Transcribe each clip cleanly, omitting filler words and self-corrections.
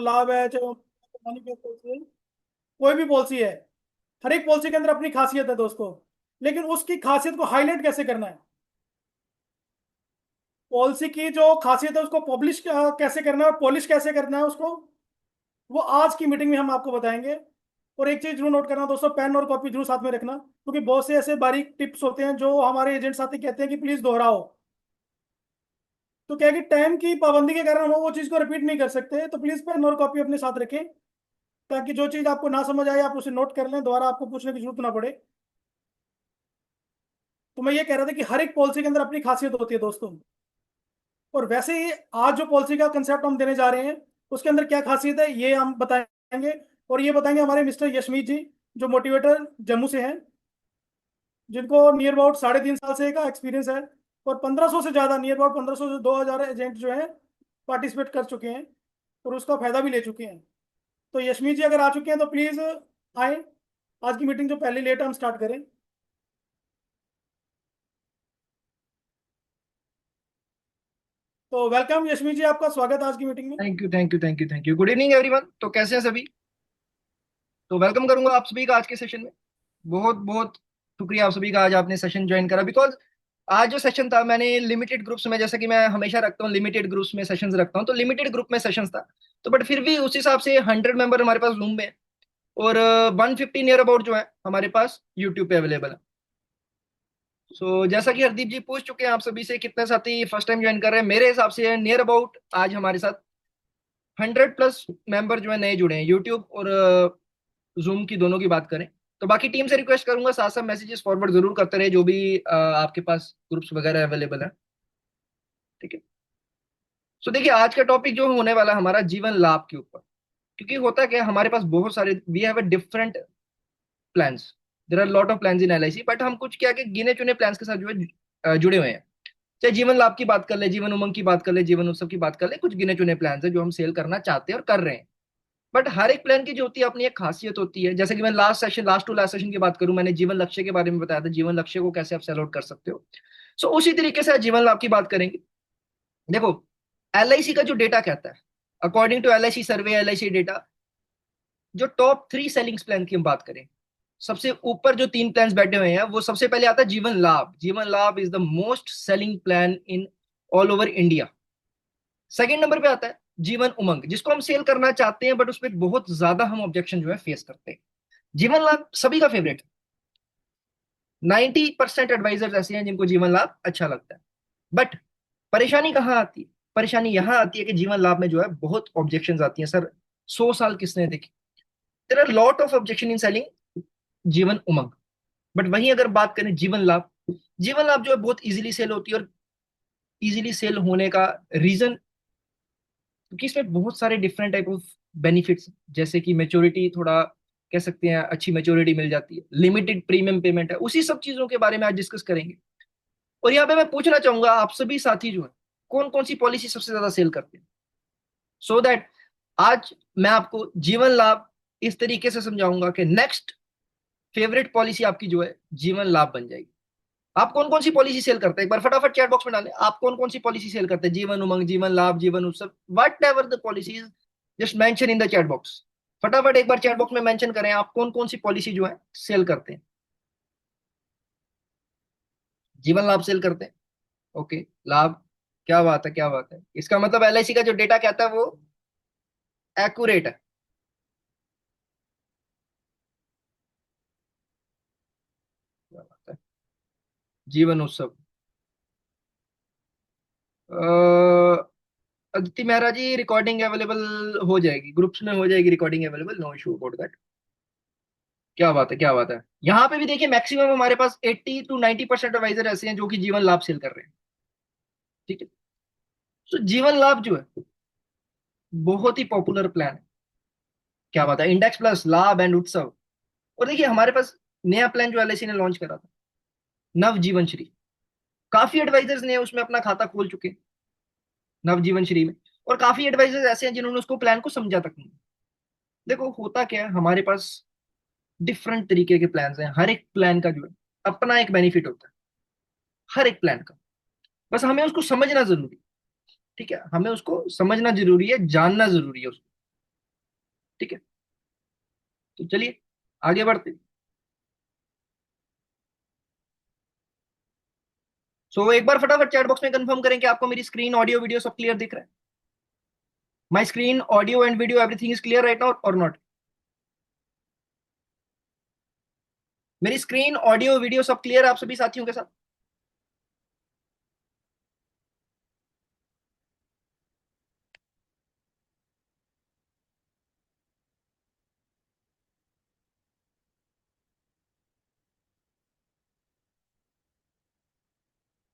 लाभ है, चाहे वो मनी बेस्ड पॉलिसी है, कोई भी पॉलिसी है, हर एक पॉलिसी के अंदर अपनी खासियत है दोस्तों। लेकिन उसकी खासियत को हाईलाइट कैसे करना है, पॉलिसी की जो खासियत है उसको पब्लिश कैसे करना है और पॉलिश कैसे करना है उसको, वो आज की मीटिंग में हम आपको बताएंगे। और एक चीज जरूर नोट करना दोस्तों, पेन और कॉपी जरूर साथ में रखना, क्योंकि बहुत से ऐसे बारीक टिप्स होते हैं जो हमारे एजेंट साथी कहते हैं कि प्लीज दोहराओ। तो क्या है कि टाइम की पाबंदी के कारण हम वो चीज को रिपीट नहीं कर सकते, तो प्लीज पेन और कॉपी अपने साथ रखें, ताकि जो चीज आपको ना समझ आए आप उसे नोट कर लें, दोबारा आपको पूछने की जरूरत ना पड़े। तो मैं ये कह रहा था कि हर एक पॉलिसी के अंदर अपनी खासियत होती है दोस्तों। और वैसे ही आज जो पॉलिसी का कंसेप्ट हम देने जा रहे हैं उसके अंदर क्या खासियत है ये हम बताएंगे। और ये बताएंगे हमारे मिस्टर यशमीत जी, जो मोटिवेटर जम्मू से हैं, जिनको नियर अबाउट 3.5 साल से का एक्सपीरियंस है। और 1500 से ज़्यादा, नियर अबाउट 1500 से 2000 एजेंट जो हैं पार्टिसिपेट कर चुके हैं और उसका फायदा भी ले चुके हैं। तो यशमीत जी अगर आ चुके हैं तो प्लीज़ आए, आज की मीटिंग जो पहले लेट हम स्टार्ट करें। तो वेलकम यशमीत जी, आपका स्वागत है आज की मीटिंग में। Thank you thank you thank you thank you. Good evening everyone. तो कैसे हैं सभी? तो वेलकम करूंगा आप सभी का आज के सेशन में। बहुत बहुत शुक्रिया आप सभी का, आज आपने सेशन ज्वाइन करा। बिकॉज आज जो सेशन था मैंने लिमिटेड ग्रुप्स में, जैसा कि मैं हमेशा रखता हूँ लिमिटेड ग्रुप्स में सेशंस रखता हूँ, तो लिमिटेड ग्रुप में सेशंस था। तो बट फिर भी उस हिसाब से 100 मेंबर हमारे पास रूम में है, और 150 नियर अबाउट जो है हमारे पास यूट्यूब पे अवेलेबल है। सो जैसा कि हरदीप जी पूछ चुके हैं आप सभी से कितने साथी फर्स्ट टाइम ज्वाइन कर रहे हैं, मेरे हिसाब से नियर अबाउट आज हमारे साथ 100+ मेंबर जो है नए जुड़े हैं, यूट्यूब और जूम की दोनों की बात करें। तो बाकी टीम से रिक्वेस्ट करूंगा साथ साथ मैसेजेस फॉरवर्ड जरूर करते रहे, जो भी आपके पास ग्रुप्स वगैरह अवेलेबल है। ठीक है। सो देखिए आज का टॉपिक जो होने वाला है हमारा जीवन लाभ के ऊपर। क्योंकि होता क्या है, हमारे पास बहुत सारे, we have a different plans, there are lot of plans in LIC, but हम कुछ क्या कि गिने चुने प्लान्स के साथ जो है जुड़े हुए हैं। चाहे जीवन लाभ की बात कर ले, जीवन उमंग की बात कर ले, जीवन उत्सव की बात कर ले, कुछ गिने चुने प्लान्स है जो हम सेल करना चाहते हैं और कर रहे हैं। बट हर एक प्लान की जो होती है अपनी एक खासियत होती है। जैसे कि मैं लास्ट टू लास्ट सेशन की बात करूं, मैंने जीवन लक्ष्य के बारे में बताया था, जीवन लक्ष्य को कैसे आप सेल आउट कर सकते हो। सो उसी तरीके से आज जीवन लाभ की बात करेंगे। देखो, एलआईसी का जो डेटा कहता है, according to LIC survey, LIC data, जो टॉप 3 सेलिंग प्लान की हम बात करें, सबसे ऊपर जो 3 प्लान बैठे हुए हैं, वो सबसे पहले आता है जीवन लाभ। जीवन लाभ is the most selling plan in all over India. Second number पे आता है जीवन उमंग, जिसको हम सेल करना चाहते हैं, बट उसमें बहुत ज्यादा हम ऑब्जेक्शन जो है फेस करते हैं। जीवन लाभ सभी का फेवरेट है। 90% एडवाइजर्स ऐसे हैं जिनको जीवन लाभ अच्छा लगता है। बट परेशानी कहाँ आती है? परेशानी यहाँ आती है कि जीवन लाभ में जो है बहुत ऑब्जेक्शंस आती हैं। सर 100 साल किसने देखी? There are lot of objection in selling Jeevan Umang. But वहीं अगर बात करें जीवन लाभ, जीवन लाभ जो है बहुत इजीली सेल होती है। और इजीली सेल होने का रीजन, क्योंकि इसमें बहुत सारे डिफरेंट टाइप ऑफ बेनिफिट्स, जैसे कि मेच्योरिटी, थोड़ा कह सकते हैं अच्छी मेच्योरिटी मिल जाती है, लिमिटेड प्रीमियम पेमेंट है, उसी सब चीजों के बारे में आज डिस्कस करेंगे। और यहाँ पे मैं पूछना चाहूंगा आप सभी साथी जो है, कौन कौन सी पॉलिसी सबसे ज्यादा सेल करते हैं, सो दैट आज मैं आपको जीवन लाभ इस तरीके से समझाऊंगा कि नेक्स्ट फेवरेट पॉलिसी आपकी जो है जीवन लाभ बन जाएगी। आप कौन कौन सी पॉलिसी सेल करते हैं, एक बार फटाफट चैट बॉक्स में डालें। आप कौन कौन सी पॉलिसी सेल करते हैं? जीवन उमंग, जीवन लाभ, जीवन उत्सव, what ever the policies, just mention in the chat box. फटाफट एक बार चैट बॉक्स में मेंशन करें आप कौन कौन सी पॉलिसी जो है सेल करते हैं। जीवन लाभ सेल करते हैं, ओके। लाभ, क्या बात है क्या बात है। इसका मतलब एलआईसी का जो डेटा कहता है वो एक्यूरेट है। क्या बात है। जीवन उत्सव, अदिति मेहरा जी, रिकॉर्डिंग अवेलेबल हो जाएगी, ग्रुप्स में हो जाएगी recording available, no issue about that. क्या बात है क्या बात है। यहाँ पे भी देखिए मैक्सिमम हमारे पास 80 to 90% एडवाइजर ऐसे हैं जो कि जीवन लाभ सेल कर रहे हैं। ठीक है। तो जीवन लाभ जो है बहुत ही पॉपुलर प्लान है। क्या बात है। इंडेक्स प्लस, लाभ एंड उत्सव। और देखिए हमारे पास नया प्लान जो एलआईसी ने लॉन्च करा था, नव जीवन श्री। काफी एडवाइजर्स ने उसमें अपना खाता खोल चुके हैं, नव जीवन श्री में। और काफी एडवाइजर्स ऐसे हैं जिन्होंने उसको प्लान को समझा तक नहीं। देखो होता क्या है, हमारे पास डिफरेंट तरीके के प्लान हैं, हर एक प्लान का जो है अपना एक बेनिफिट होता है, हर एक प्लान का। बस हमें उसको समझना जरूरी है। ठीक है, हमें उसको समझना जरूरी है, जानना जरूरी है उसको। ठीक है, तो चलिए आगे बढ़ते। सो एक बार फटाफट चैट बॉक्स में कंफर्म करें कि आपको मेरी स्क्रीन, ऑडियो, वीडियो सब क्लियर दिख रहा है। My screen, audio and video everything is clear right now और नॉट? मेरी स्क्रीन, ऑडियो, वीडियो सब क्लियर है आप सभी साथियों के साथ?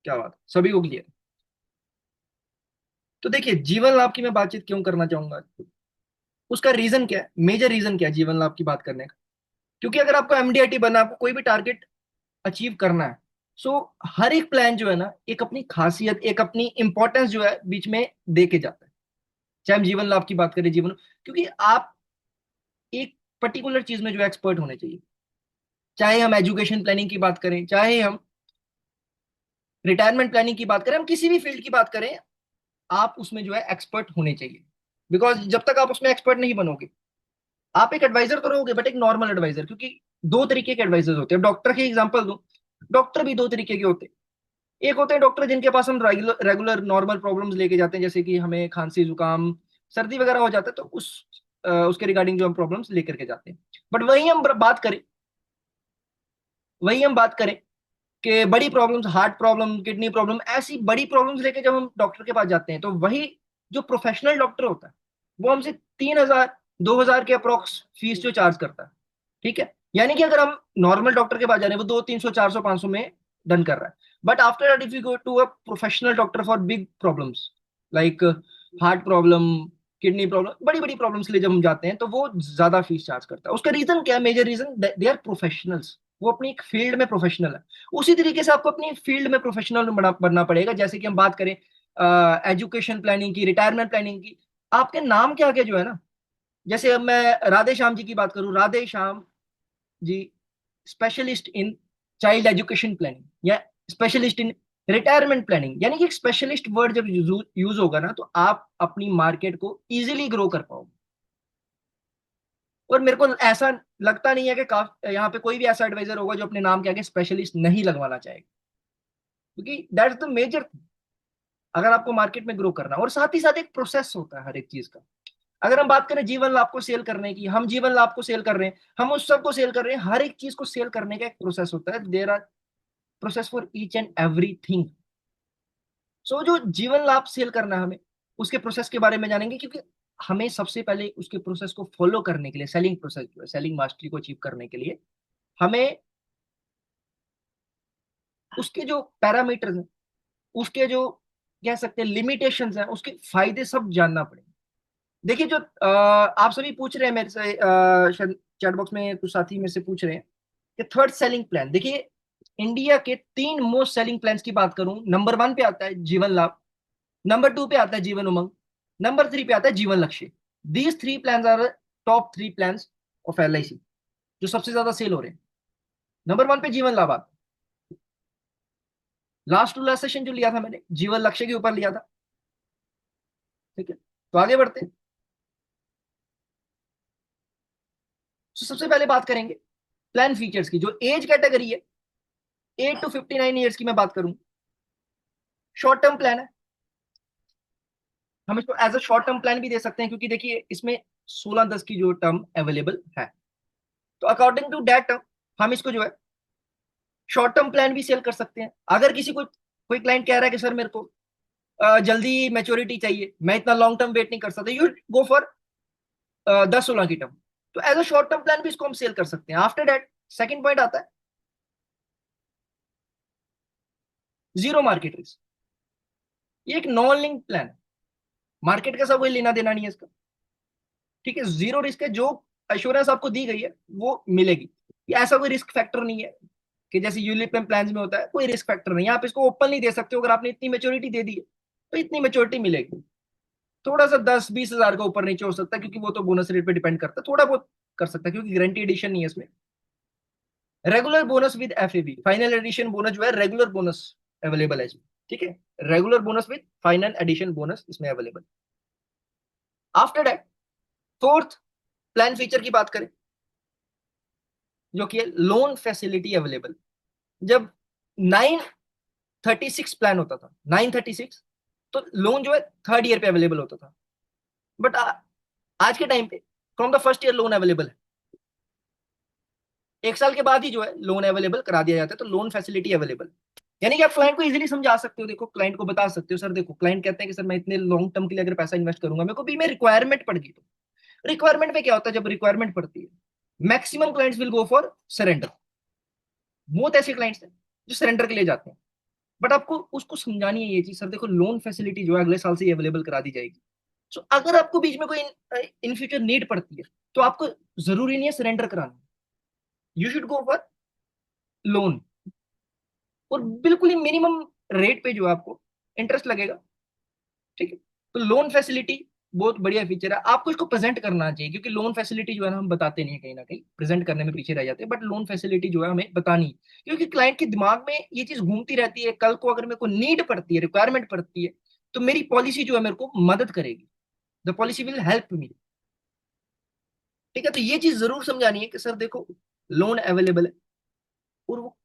क्या बात, सभी को क्लियर? तो देखिए, जीवन लाभ की मैं बातचीत क्यों करना चाहूंगा, उसका रीजन क्या है, मेजर रीजन क्या है जीवन लाभ की बात करने का? क्योंकि अगर आपको एमडीआईटी बनना, आपको कोई भी टारगेट अचीव करना है, सो हर एक प्लान जो है ना, एक अपनी खासियत, एक अपनी इंपॉर्टेंस जो है बीच में दे के जाता है। चाहे हम जीवन लाभ की बात करें, जीवन, क्योंकि आप एक पर्टिकुलर चीज में जो एक्सपर्ट होने चाहिए। चाहे हम एजुकेशन प्लानिंग की बात करें, चाहे हम रिटायरमेंट प्लानिंग की बात करें, हम किसी भी फील्ड की बात करें, आप उसमें जो है एक्सपर्ट होने चाहिए। बिकॉज जब तक आप उसमें एक्सपर्ट नहीं बनोगे, आप एक एडवाइजर तो रहोगे बट एक नॉर्मल एडवाइजर, क्योंकि दो तरीके के एडवाइजर्स होते हैं। डॉक्टर की एग्जांपल दूं, डॉक्टर भी दो तरीके के होते हैं। एक होते हैं डॉक्टर जिनके पास हम रेगुलर रेगुलर नॉर्मल प्रॉब्लम्स लेके जाते हैं, जैसे कि हमें खांसी जुकाम सर्दी वगैरह हो जाता है, तो उसके रिगार्डिंग जो हम प्रॉब्लम्स लेकर के जाते हैं। बट वही हम बात करें कि बड़ी problems, heart problem, kidney problem, ऐसी बड़ी प्रॉब्लम्स लेके जब हम डॉक्टर के पास जाते हैं, तो वही जो प्रोफेशनल डॉक्टर होता है, वो हमसे 3,000 2,000 के अप्रोक्स फीस जो चार्ज करता है। ठीक है, यानी कि अगर हम नॉर्मल डॉक्टर के पास जा रहे हैं, वो 200 300 400 500 में डन कर रहा है। But after that if you go to a professional doctor for big problems like heart problem, kidney problem, बड़ी बड़ी प्रॉब्लम्स के लिए जब हम जाते हैं, तो वो ज्यादा फीस चार्ज करता है। उसका रीजन क्या है? Major reason, they are professionals, वो अपनी एक फील्ड में प्रोफेशनल है। उसी तरीके से आपको अपनी फील्ड में प्रोफेशनल बनना पड़ेगा। जैसे कि हम बात करें एजुकेशन प्लानिंग की, रिटायरमेंट प्लानिंग की, आपके नाम के आगे जो है ना, जैसे अब मैं राधे श्याम जी की बात करूं, Radhe Shyam ji specialist in child education planning, या स्पेशलिस्ट इन रिटायरमेंट प्लानिंग, यानी कि एक स्पेशलिस्ट वर्ड जब यूज होगा ना, तो आप अपनी मार्केट को इजीली ग्रो कर पाओगे। और मेरे को ऐसा लगता नहीं है कि यहाँ पे कोई भी ऐसा एडवाइजर होगा जो अपने नाम के आगे स्पेशलिस्ट नहीं लगवाना चाहेगा, क्योंकि दैट्स द मेजर, अगर आपको मार्केट में ग्रो करना। और साथ ही साथ एक प्रोसेस होता है हर एक चीज का। अगर हम बात करें जीवन लाभ को सेल करने की, हम जीवन लाभ को सेल कर रहे हैं, हम उस सब को सेल कर रहे हैं, हर एक चीज को सेल करने का एक प्रोसेस होता है। There are process for each and everything. So जो जीवन लाभ सेल करना है, हमें उसके प्रोसेस के बारे में जानेंगे, क्योंकि हमें सबसे पहले उसके प्रोसेस को फॉलो करने के लिए, सेलिंग प्रोसेस जो है, सेलिंग मास्टरी को अचीव करने के लिए, हमें उसके जो पैरामीटर्स हैं, उसके जो कह सकते हैं लिमिटेशंस हैं, उसके फायदे सब जानना पड़ेगा। देखिए, जो आप सभी पूछ रहे हैं मेरे से, चैट बॉक्स में कुछ साथी मेरे से पूछ रहे हैं कि थर्ड सेलिंग प्लान। देखिए, इंडिया के 3 मोस्ट सेलिंग प्लान्स की बात करूं, नंबर 1 पे आता है जीवन लाभ, नंबर 2 पे आता है जीवन उमंग, नंबर 3 पे आता है Jeevan Lakshya. These 3 plan are top 3 plans of LIC, जो सबसे ज्यादा सेल हो रहे हैं। नंबर 1 पे जीवन लाभ आता है। लास्ट टू लास्ट सेशन जो लिया था मैंने, जीवन लक्ष्य के ऊपर लिया था। ठीक है, तो आगे बढ़ते हैं। तो सबसे पहले बात करेंगे प्लान फीचर्स की। जो एज कैटेगरी है, 8 to 59 ईयर्स की मैं बात करूं, शॉर्ट टर्म प्लान है। हम इसको as a short term plan भी दे सकते हैं, क्योंकि देखिए इसमें 16-10 की जो टर्म अवेलेबल है, तो अकॉर्डिंग टू दैट टर्म हम इसको जो है शॉर्ट टर्म प्लान भी सेल कर सकते हैं। अगर किसी को, कोई क्लाइंट कह रहा है कि सर मेरे को जल्दी मैच्योरिटी चाहिए, मैं इतना लॉन्ग टर्म वेट नहीं कर सकता, यू गो फॉर 10-16 की टर्म, तो as a short term plan भी इसको हम सेल कर सकते हैं। आफ्टर दैट सेकंड पॉइंट आता है जीरो मार्केट रिस्क। ये एक नॉन लिंक प्लान है, मार्केट का सब कोई लेना देना नहीं है इसका। ठीक है, जीरो रिस्क है, जो एश्योरेंस आपको दी गई है वो मिलेगी। ये ऐसा कोई रिस्क फैक्टर नहीं है कि जैसे यूलिप प्लान में होता है, कोई रिस्क फैक्टर नहीं है। आप इसको ओपन नहीं दे सकते हो, अगर आपने इतनी मेच्योरिटी दे दी है तो इतनी मेच्योरिटी मिलेगी। थोड़ा सा 10-20 हजार का ऊपर नीचे हो सकता है, क्योंकि वो तो बोनस रेट पे डिपेंड करता है, थोड़ा बहुत कर सकता है, क्योंकि गारंटी एडिशन नहीं है इसमें। Regular bonus with FAB, final addition bonus जो है, रेगुलर बोनस अवेलेबल है इसमें। ठीक है, regular bonus with final addition bonus इसमें available. After that fourth plan feature की बात करें, जो कि है लोन फैसिलिटी अवेलेबल। जब 936 प्लान होता था, 936, तो लोन जो है थर्ड ईयर पे अवेलेबल होता था। बट आज के टाइम पे from the first year loan available है। 1 साल के बाद ही जो है लोन अवेलेबल करा दिया जाता है, तो लोन फैसिलिटी अवेलेबल। यानी कि आप क्लाइंट को इजीली समझा सकते हो, देखो क्लाइंट को बता सकते हो, सर देखो, क्लाइंट कहते हैं कि सर मैं इतने लॉन्ग टर्म के लिए अगर पैसा इन्वेस्ट करूंगा, मेरे को भी मैं रिक्वायरमेंट पड़ गई, तो रिक्वायरमेंट में क्या होता है, जब रिक्वायरमेंट पड़ती है, maximum clients will go for surrender. बहुत ऐसे क्लाइंट्स हैं जो सरेंडर के लिए जाते हैं। बट आपको उसको समझानी है ये चीज, सर देखो लोन फैसिलिटी जो है अगले साल से ही अवेलेबल करा दी जाएगी। सो अगर आपको बीच में कोई इन फ्यूचर नीड पड़ती है, तो आपको जरूरी नहीं है सरेंडर कराना, you should go for loan. और बिल्कुल ही मिनिमम रेट पे जो है आपको इंटरेस्ट लगेगा। ठीक है, तो लोन फैसिलिटी बहुत बढ़िया फीचर है, आपको इसको प्रेजेंट करना चाहिए, क्योंकि लोन फैसिलिटी जो है ना हम बताते नहीं है, कहीं ना कहीं प्रेजेंट करने में पीछे रह जाते हैं, बट लोन फैसिलिटी जो है हमें बतानी है, क्योंकि क्लाइंट के दिमाग में ये चीज घूमती रहती है, कल को अगर मेरे को नीड पड़ती है, रिक्वायरमेंट पड़ती है, तो मेरी पॉलिसी जो है मेरे को मदद करेगी, the policy will help me. ठीक है, तो ये चीज जरूर समझानी है कि सर देखो लोन अवेलेबल है, और वो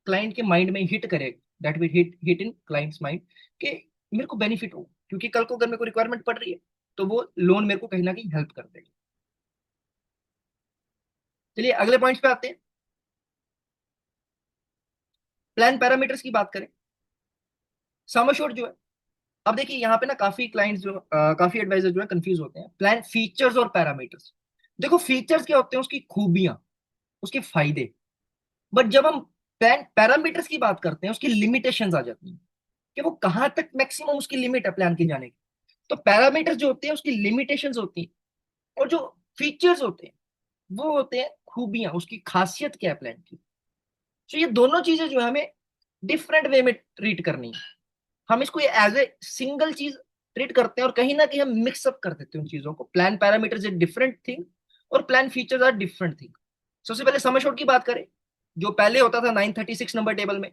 क्लाइंट के माइंड में हिट करेगा, that will hit hit in clients mind, कि मेरे को बेनिफिट हो, क्योंकि कल को अगर मेरे को रिक्वायरमेंट पड़ रही है, तो वो लोन मेरे को कहीं ना कहीं हेल्प कर देगा। चलिए अगले पॉइंट्स पे आते हैं। प्लान पैरामीटर्स की बात करें, सम एश्योर्ड जो है, अब देखिए यहाँ पे ना काफी क्लाइंट्स जो काफी एडवाइजर जो है कंफ्यूज होते हैं प्लान फीचर्स और पैरामीटर्स। देखो फीचर्स क्या होते हैं, उसकी खूबियां, उसके फायदे। बट जब हम प्लान पैरामीटर्स की बात करते हैं, उसकी लिमिटेशंस आ जाती हैं, कि वो कहाँ तक मैक्सिमम उसकी लिमिट है प्लान की जाने की। तो पैरामीटर्स जो होते हैं उसकी लिमिटेशंस होती हैं, और जो फीचर्स होते हैं वो होते हैं खूबियां, उसकी खासियत क्या है प्लान की। तो ये दोनों चीजें जो है हमें डिफरेंट वे में ट्रीट करनी है। हम इसको एज ए सिंगल चीज ट्रीट करते हैं, और कहीं ना कहीं हम मिक्सअप कर देते हैं उन चीजों को। Plan parameters is different thing, और plan features are different thing. सबसे पहले सम एश्योर्ड की बात करें, जो पहले होता था 936 नंबर टेबल में,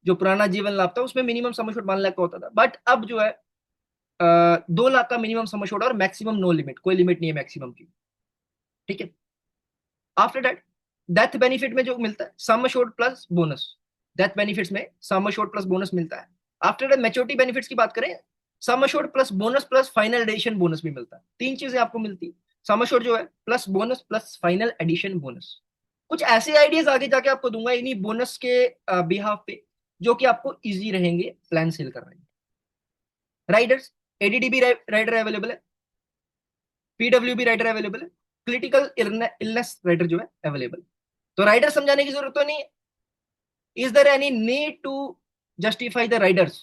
जो पुराना जीवन लाभ था, उसमें मिनिमम सम एश्योर्ड 1 लाख का होता था। बट अब जो है 2 लाख का मिनिमम सम एश्योर्ड, और मैक्सिमम नो लिमिट, कोई लिमिट नहीं है मैक्सिमम की। ठीक है, आफ्टर दैट डेथ बेनिफिट में जो मिलता है सम assured plus bonus, death benefits में सम एश्योर्ड प्लस बोनस मिलता है। आफ्टर दैट मैच्योरिटी बेनिफिट्स की बात करें, sum assured plus bonus plus final addition bonus भी मिलता है। तीन चीजें आपको मिलती है, सम एश्योर्ड जो है plus bonus plus final addition bonus. कुछ ऐसे आइडियाज आगे जाके आपको दूंगा इन्हीं बोनस के बिहाफ पे, जो कि आपको इजी रहेंगे प्लान सेल करने में। राइडर्स, एडीडीबी राइडर अवेलेबल है, पीडब्ल्यूबी राइडर अवेलेबल है, क्रिटिकल इलनेस राइडर जो है अवेलेबल। तो राइडर समझाने की जरूरत तो नहीं। Is there any need to justify the riders,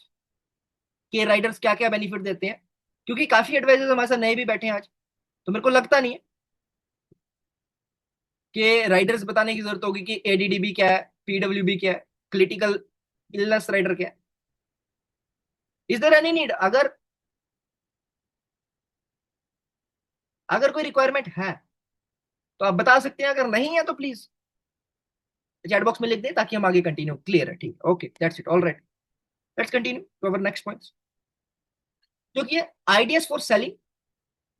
कि राइडर्स क्या क्या बेनिफिट देते हैं, क्योंकि काफी एडवाइजर्स हमारे साथ नए भी बैठे हैं आज, तो मेरे को लगता नहीं है कि राइडर्स बताने की जरूरत होगी कि एडीडीबी क्या है, पीडब्ल्यूबी क्या है, क्रिटिकल इलनेस राइडर क्या है। इज देयर एनी नीड, अगर अगर कोई रिक्वायरमेंट है तो आप बता सकते हैं, अगर नहीं है तो प्लीज चैट बॉक्स में लिख दें, ताकि हम आगे कंटिन्यू। क्लियर है, ठीक, okay, that's it, all right. Let's continue to our next points, जो कि है आइडियाज फॉर सेलिंग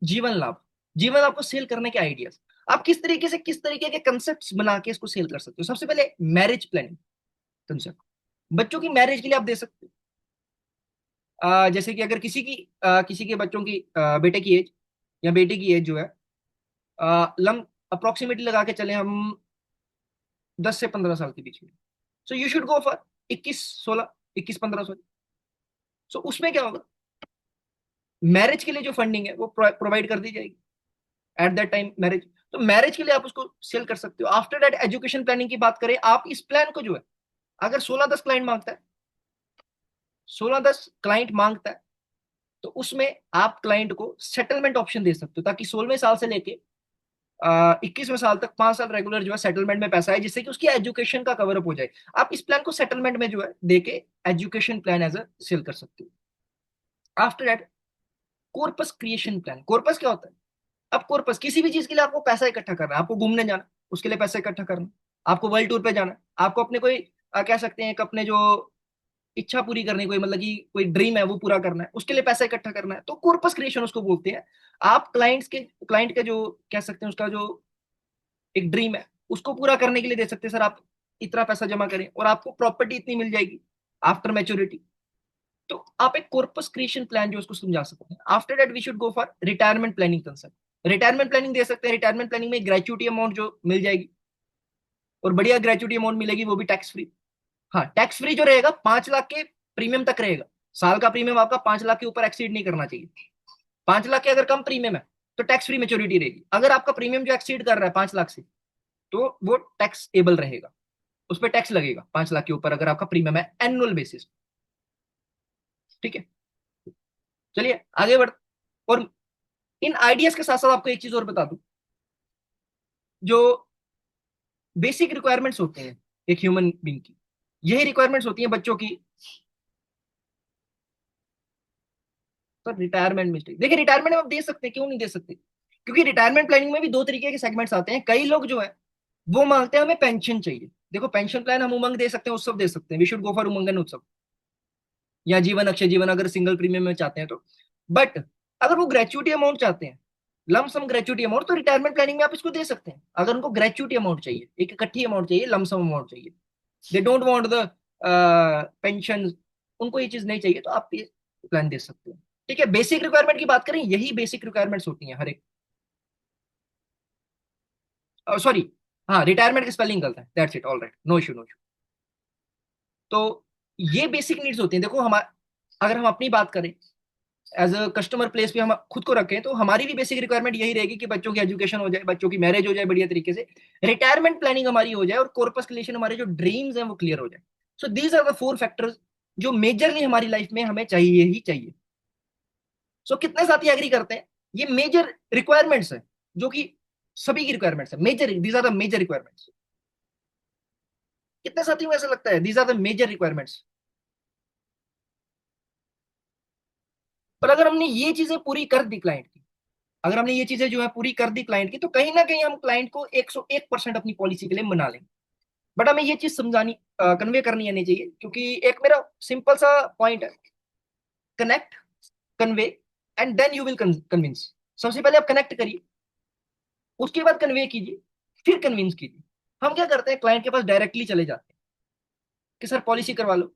जीवन लाभ। जीवन लाभ को सेल करने के आइडियाज, आप किस तरीके से, किस तरीके के कंसेप्ट बना के इसको सेल कर सकते हो। सबसे पहले मैरिज प्लानिंग कंसेप्ट, बच्चों की मैरिज के लिए आप दे सकते हो। जैसे कि अगर किसी के बच्चों की बेटे की एज या बेटे की एज जो है, लम अप्रोक्सीमेटली लगा के चले हम 10 से 15 साल के बीच में, so you should go for 21 16, 21 15 sorry. So उसमें क्या होगा, मैरिज के लिए जो फंडिंग है वो प्रोवाइड कर दी जाएगी एट दैट टाइम मैरिज। तो मैरिज के लिए आप उसको सेल कर सकते हो। आफ्टर दैट एजुकेशन प्लानिंग की बात करें, आप इस प्लान को जो है, अगर 16-10 क्लाइंट मांगता है, 16-10 क्लाइंट मांगता है, तो उसमें आप क्लाइंट को सेटलमेंट ऑप्शन दे सकते हो, ताकि 16वें साल से लेके 21वें साल तक 5 साल रेगुलर जो है सेटलमेंट में पैसा है, जिससे कि उसकी एजुकेशन का कवर अप हो जाए। आप इस प्लान को सेटलमेंट में जो है देके education plan as a sell कर सकते हो। After that corpus creation plan. Corpus क्या होता है, अब कॉर्पस किसी भी चीज के लिए आपको पैसा इकट्ठा करना है, आपको घूमने जाना, उसके लिए पैसा इकट्ठा करना, आपको वर्ल्ड टूर पे जाना, आपको अपने कोई कह सकते हैं कि अपने जो इच्छा पूरी करनी, कोई मतलब कि कोई ड्रीम है वो पूरा करना है, उसके लिए पैसा इकट्ठा करना है, तो कॉर्पस क्रिएशन उसको बोलते हैं। आप क्लाइंट के जो कह सकते हैं उसका जो एक ड्रीम है उसको पूरा करने के लिए दे सकते हैं, सर आप इतना पैसा जमा करें और आपको प्रॉपर्टी इतनी मिल जाएगी आफ्टर मैच्योरिटी। तो आप एक कॉर्पस क्रिएशन प्लान जो उसको समझा सकते हैं। After that we should go for retirement planning concept. Retirement planning दे सकते हैं। रिटायरमेंट प्लानिंग में ग्रेचुटी अमाउंट जो मिल जाएगी, और बढ़िया ग्रेचुटी अमाउंट मिलेगी, वो भी टैक्स फ्री। हाँ, टैक्स फ्री जो रहेगा 5 लाख के प्रीमियम तक रहेगा। साल का प्रीमियम आपका 5 लाख के ऊपर एक्सीड नहीं करना चाहिए। 5 लाख के अगर कम प्रीमियम है तो टैक्स फ्री मेच्योरिटी रहेगी। अगर आपका प्रीमियम जो एक्सीड कर रहा है 5 लाख से, तो वो टैक्स एबल रहेगा, उस पर टैक्स लगेगा 5 लाख के ऊपर अगर आपका प्रीमियम है एनुअल बेसिस। ठीक है, चलिए आगे बढ़। और इन आइडियाज के साथ साथ आपको एक चीज और बता दूं, जो बेसिक रिक्वायरमेंट्स होते हैं एक ह्यूमन बीइंग की, यही रिक्वायरमेंट्स होती हैं बच्चों की। सर रिटायरमेंट मिस्टेक, देखिए रिटायरमेंट में आप दे सकते हैं, क्यों नहीं दे सकते? क्योंकि रिटायरमेंट प्लानिंग में भी दो तरीके के सेगमेंट्स आते हैं। कई लोग जो है वो मांगते हैं हमें पेंशन चाहिए। देखो पेंशन प्लान हम उमंग दे सकते हैं, उत्सव दे सकते हैं, वी शुड गो फॉर उमंगन उत्सव, या जीवन अक्षय जीवन अगर सिंगल प्रीमियम में चाहते हैं तो। बट अगर वो ग्रेचुटी अमाउंट चाहते हैं, लमसम ग्रेचुटी अमाउंट, तो रिटायरमेंट प्लानिंग में आप इसको दे सकते हैं। अगर उनको ग्रेचुटी अमाउंट चाहिए, एक इकट्ठी अमाउंट चाहिए, लमसम अमाउंट चाहिए, they don't want the pension, उनको ये चीज नहीं चाहिए, तो आप ये प्लान दे सकते हैं। ठीक है, बेसिक रिक्वायरमेंट की बात करें, यही बेसिक रिक्वायरमेंट्स होती हैं हर एक। सॉरी, हाँ रिटायरमेंट की स्पेलिंग गलत है, that's it, alright, no issue no issue. तो ये बेसिक नीड्स होती हैं। देखो हम अगर हम अपनी बात करें, एज अ कस्टमर प्लेस पे हम खुद को रखें, तो हमारी भी बेसिक रिक्वायरमेंट यही रहेगी कि बच्चों की एजुकेशन हो जाए, बच्चों की मैरिज हो जाए बढ़िया तरीके से, रिटायरमेंट प्लानिंग हमारी हो जाए, और कॉर्पस क्रिएशन, हमारे जो ड्रीम्स हैं वो क्लियर हो जाए। So these are the 4 factors जो मेजरली हमारी लाइफ में हमें चाहिए ही चाहिए। सो कितने साथी एग्री करते हैं ये मेजर रिक्वायरमेंट्स है, जो कि सभी की रिक्वायरमेंट्स है, major, these are the major requirements. कितने साथियों को ऐसा लगता है these are the major requirements? पर अगर हमने ये चीजें पूरी कर दी क्लाइंट की, अगर हमने ये चीजें जो है पूरी कर दी क्लाइंट की, तो कहीं ना कहीं हम क्लाइंट को 101% अपनी पॉलिसी के लिए मना लेंगे। बट हमें ये चीज समझानी, कन्वे करनी आनी चाहिए, क्योंकि एक मेरा सिंपल सा पॉइंट है, connect, convey, and then you will convince. सबसे पहले आप कनेक्ट करिए, उसके बाद कन्वे कीजिए, फिर कन्विंस कीजिए। हम क्या करते हैं, क्लाइंट के पास डायरेक्टली चले जाते हैं कि सर पॉलिसी करवा लो।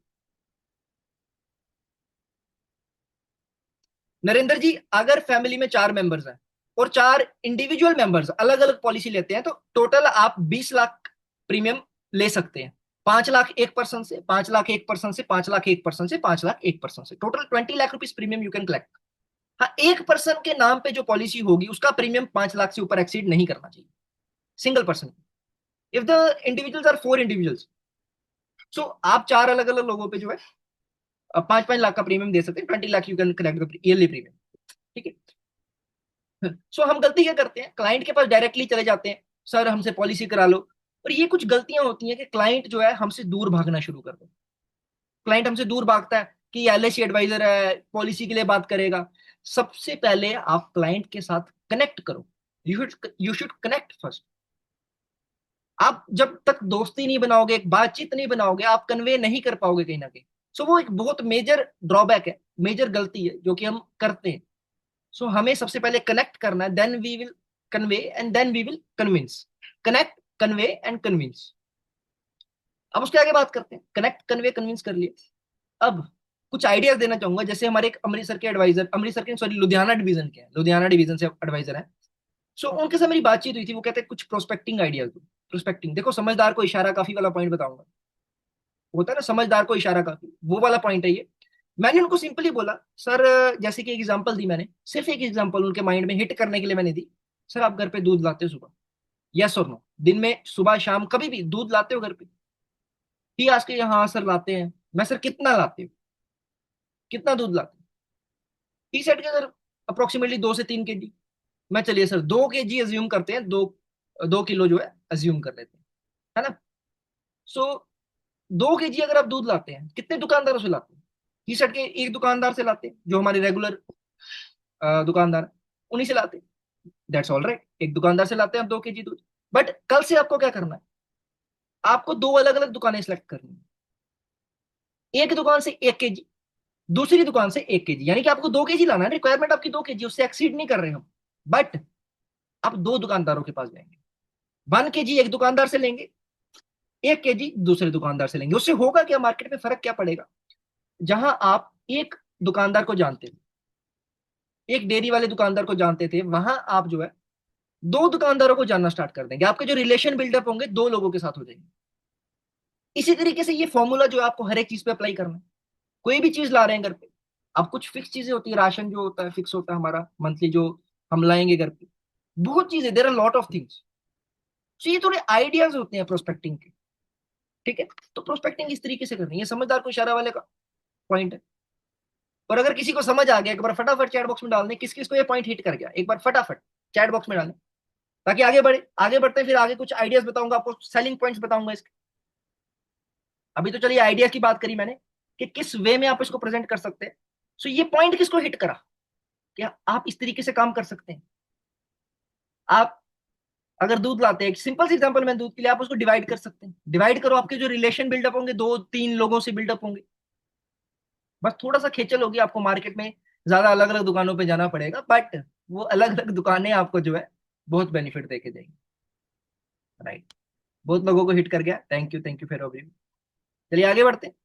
नरेंद्र जी, अगर फैमिली में 4 मेंबर्स हैं और 4 इंडिविजुअल मेंबर्स अलग अलग पॉलिसी लेते हैं, तो टोटल आप 20 लाख प्रीमियम ले सकते हैं। 5 लाख एक पर्सन से, 5 लाख एक पर्सन से, 5 लाख एक पर्सन से, 5 लाख एक पर्सन से, total 20 lakh rupees premium you can collect. हाँ, एक पर्सन के नाम पे जो पॉलिसी होगी उसका प्रीमियम 5 लाख से ऊपर एक्सीड नहीं करना चाहिए, single person. If the individuals are 4 individuals, so आप 4 अलग अलग लोगों पे जो है 5-5 लाख का प्रीमियम दे सकते हैं, 20 lakh you can collect the yearly premium. ठीक है। सो हम गलती क्या करते हैं, क्लाइंट के पास डायरेक्टली चले जाते हैं, सर हमसे पॉलिसी करा लो। और ये कुछ गलतियां होती हैं कि क्लाइंट जो है हमसे दूर भागना शुरू कर दे। क्लाइंट हमसे दूर भागता है कि एलआईसी एडवाइजर है, पॉलिसी के लिए बात करेगा। सबसे पहले आप क्लाइंट के साथ कनेक्ट करो, यू शुड कनेक्ट फर्स्ट। आप जब तक दोस्ती नहीं बनाओगे, एक बातचीत नहीं बनाओगे, आप कन्वे नहीं कर पाओगे कहीं ना कहीं। सो वो एक बहुत मेजर ड्रॉबैक है, मेजर गलती है जो कि हम करते हैं। सो हमें सबसे पहले कनेक्ट करना है, then we will convey and then we will convince. Connect, convey and convince. अब उसके आगे बात करते हैं, कनेक्ट, कन्वे, कन्विंस कर लिए। अब कुछ आइडियाज देना चाहूंगा। जैसे हमारे एक अमृतसर के एडवाइजर, अमृतसर के सॉरी लुधियाना डिवीजन के हैं, लुधियाना डिवीजन से एडवाइजर है। सो उनके साथ मेरी बातचीत हुई थी, वो कहते हैं कुछ प्रोस्पेक्टिंग आइडियाज दो। प्रोस्पेक्टिंग, देखो समझदार को इशारा काफी वाला पॉइंट बताऊंगा, होता है ना समझदार को इशारा काफी, वो वाला पॉइंट है ये। मैंने उनको सिंपली बोला, सर जैसे कि एग्जांपल दी मैंने, सिर्फ एक एग्जांपल उनके माइंड में हिट करने के लिए मैंने दी। सर आप घर पे दूध लाते हो सुबह? यस और नो, दिन में सुबह शाम कभी भी दूध लाते हो घर पे? ही आज के, हाँ सर लाते हैं। मैं, सर कितना लाते हो, कितना दूध लाते हो? ही सेट के सर अप्रोक्सीमेटली 2 से 3 केजी। मैं, चलिए सर 2 केजी अज्यूम करते हैं, 2 2 किलो जो है अज्यूम कर लेते हैं, है ना? सो 2 केजी अगर आप दूध लाते हैं, कितने दुकानदारों से लाते हैं? टी शर्ट के एक दुकानदार से लाते हैं, जो हमारे रेगुलर दुकानदार हैं, उन्हीं से लाते हैं। दैट्स ऑल राइट, एक दुकानदार से लाते हैं आप 2 केजी दूध। बट कल से आपको क्या करना है, आपको 2 अलग अलग दुकानें सेलेक्ट करनी है। एक दुकान से 1 kg, दूसरी दुकान से 1 kg, यानी कि आपको 2 kg लाना है, रिक्वायरमेंट आपकी 2 kg, उससे एक्सीड नहीं कर रहे हम। बट आप दो दुकानदारों के पास जाएंगे, 1 kg एक दुकानदार से लेंगे, 1 kg दूसरे दुकानदार से लेंगे। उससे होगा क्या, मार्केट में फर्क क्या पड़ेगा? जहां आप एक दुकानदार को जानते थे, एक डेयरी वाले दुकानदार को जानते थे, वहां आप जो है दो दुकानदारों को जानना स्टार्ट कर देंगे। आपके जो रिलेशन बिल्डअप होंगे दो लोगों के साथ हो जाएंगे। इसी तरीके से ये फॉर्मूला जो है आपको हर एक चीज पे अप्लाई करना है। कोई भी चीज ला रहे हैं घर पे, अब कुछ फिक्स चीजें होती है, राशन जो होता है फिक्स होता है हमारा मंथली, जो हम लाएंगे घर पे, बहुत चीजें, there are lot of things. तो ये थोड़े आइडियाज होते हैं प्रोस्पेक्टिंग के, ठीक है। तो प्रोस्पेक्टिंग इस तरीके से करनी है, समझदार को इशारा वाले का पॉइंट है। और अगर किसी को समझ आ गया, एक बार फटाफट चैट बॉक्स में डाल दें किस किस को ये पॉइंट हिट कर गया, एक बार फटाफट चैट बॉक्स में डालें, ताकि आगे बढ़े। आगे बढ़ते हैं, फिर आगे कुछ आइडियाज बताऊंगा आपको, सेलिंग पॉइंट्स बताऊंगा इसके। अभी तो चलिए आइडियाज की बात करी मैंने कि किस वे में आप इसको प्रेजेंट कर सकते हैं। सो ये पॉइंट किसको हिट करा, क्या आप इस तरीके से काम कर सकते हैं। आप अगर दूध लाते हैं, एक सिंपल सी एग्जांपल मैं दूध के लिए, आप उसको डिवाइड कर सकते हैं। डिवाइड करो, आपके जो रिलेशन बिल्डअप होंगे दो तीन लोगों से बिल्डअप होंगे। बस थोड़ा सा खेचल होगी, आपको मार्केट में ज्यादा अलग अलग दुकानों पे जाना पड़ेगा, बट वो अलग अलग दुकानें आपको जो है बहुत बेनिफिट देके देंगी। राइट, बहुत लोगों को हिट कर गया, थैंक यू फॉर ओवरव्यू। चलिए आगे बढ़ते हैं,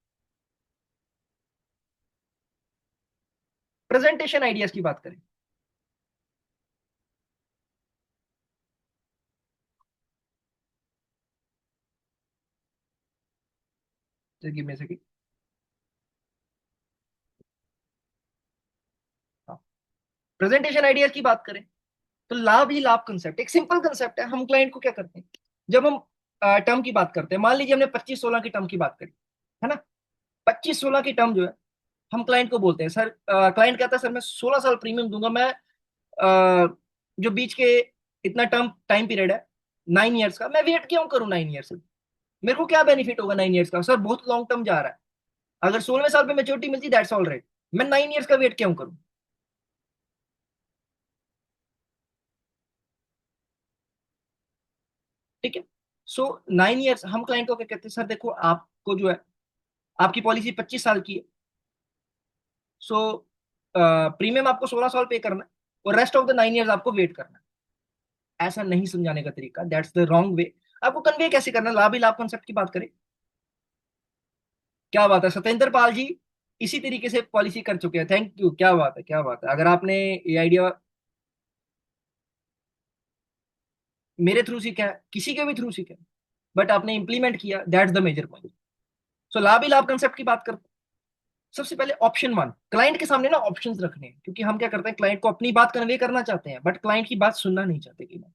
प्रेजेंटेशन आइडियाज की बात करें। Just give me a second. हाँ, प्रेजेंटेशन आइडियाज की बात करें तो लाभ ही लाभ कंसेप्ट एक सिंपल कंसेप्ट है। हम क्लाइंट को क्या करते हैं, जब हम टर्म की बात करते हैं, मान लीजिए हमने 25-16 की टर्म की बात करी, है ना। 25-16 की टर्म जो है हम क्लाइंट को बोलते हैं, सर क्लाइंट कहता है सर मैं 16 साल प्रीमियम दूंगा, मैं जो बीच के इतना टर्म टाइम पीरियड है 9 ईयर्स का, मैं वेट क्यों करूं 9 ईयर्स? मेरे को क्या बेनिफिट होगा 9 ईयर्स का? सर बहुत लॉन्ग टर्म जा रहा है, अगर 16वें साल पे मेच्योरिटी मिलती दैट्स ऑल राइट, मैं 9 ईयर्स का वेट क्यों करूं? ठीक है। सो 9 ईयर्स हम क्लाइंट को क्या कहते हैं, सर देखो आपको जो है आपकी पॉलिसी 25 साल की है, सो प्रीमियम आपको 16 साल पे करना है और रेस्ट ऑफ द 9 ईयर्स आपको वेट करना है। ऐसा नहीं समझाने का तरीका, दैट्स द रॉन्ग वे। आपको कन्वे कैसे करना है, लाभ ही लाभ कंसेप्ट की बात करें। क्या बात है सत्येंद्र पाल जी, इसी तरीके से पॉलिसी कर चुके हैं, थैंक यू, क्या बात है क्या बात है। अगर आपने ये आइडिया मेरे थ्रू सीखा है, किसी के भी थ्रू सीखा है, बट आपने इंप्लीमेंट किया, दैट्स द मेजर पॉइंट। सो लाभ ही लाभ कंसेप्ट की बात करते हैं। सबसे पहले ऑप्शन वन, क्लाइंट के सामने ना ऑप्शंस रखने हैं, क्योंकि हम क्या करते हैं, क्लाइंट को अपनी बात कन्वे करना चाहते हैं बट क्लाइंट की बात सुनना नहीं चाहते कि ना।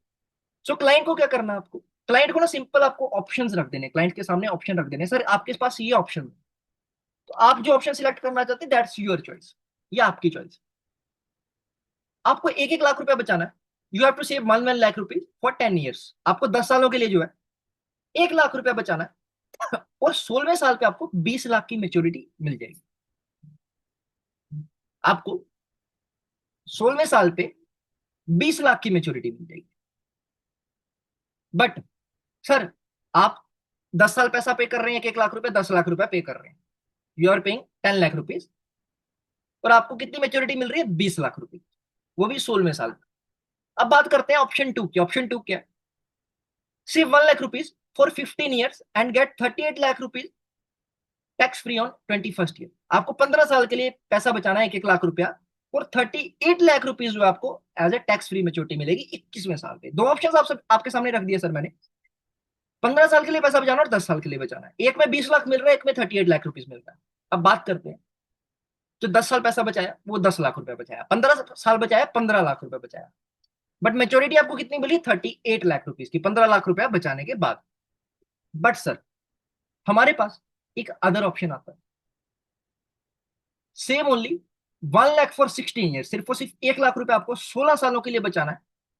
सो क्लाइंट को क्या करना है, आपको क्लाइंट को ना सिंपल आपको ऑप्शंस रख देने, क्लाइंट के सामने ऑप्शन रख देने, सर आपके पास ये ऑप्शन है, तो आप जो ऑप्शन सिलेक्ट करना चाहते हैं दैट्स योर चॉइस, ये आपकी चॉइस। आपको 1-1 लाख रुपया बचाना है, you have to save 1 lakh rupees for 10 years. आपको 10 सालों के लिए जो है 1 लाख रुपया बचाना है और 16वें साल पे आपको 20 लाख की मेच्योरिटी मिल जाएगी। आपको 16वें साल पे 20 लाख की मेच्योरिटी मिल जाएगी। बट सर आप 10 साल पैसा पे कर रहे हैं, 1-1 लाख रुपए, 10 लाख रुपया पे कर रहे हैं, you are paying 10 lakh rupees, और आपको कितनी मेच्योरिटी मिल रही है, 20 लाख रुपए, वो भी 16वें साल में। अब बात करते हैं ऑप्शन टू की। ऑप्शन टू क्या है, save 1 lakh rupees for 15 years and get 38 lakh rupees tax free on 21st year. आपको 15 साल के लिए पैसा बचाना है, 1-1 लाख रुपया, और 38 लाख रुपीज जो आपको as a tax free maturity मिलेगी 21वें साल पे। दो ऑप्शन आप सब आपके सामने रख दिए सर मैंने, 15 साल के लिए पैसा बचाना और 10 साल के लिए बचाना है। एक में 20 लाख मिल रहा है, एक में 38 लाख रुपीज मिल रहा है। अब बात करते हैं, जो 10 साल पैसा बचाया वो 10 लाख रुपया बचाया, 15 साल बचाया 15 लाख रुपया बचाया, बट मेच्योरिटी आपको कितनी मिली, 38 लाख रुपीज की, 15 लाख रुपया बचाने के बाद। बट सर हमारे पास एक अदर ऑप्शन आता है, same only 1 lakh for 16 year, सिर्फ और सिर्फ 1 लाख रुपया आपको 16 सालों के लिए बचाना है,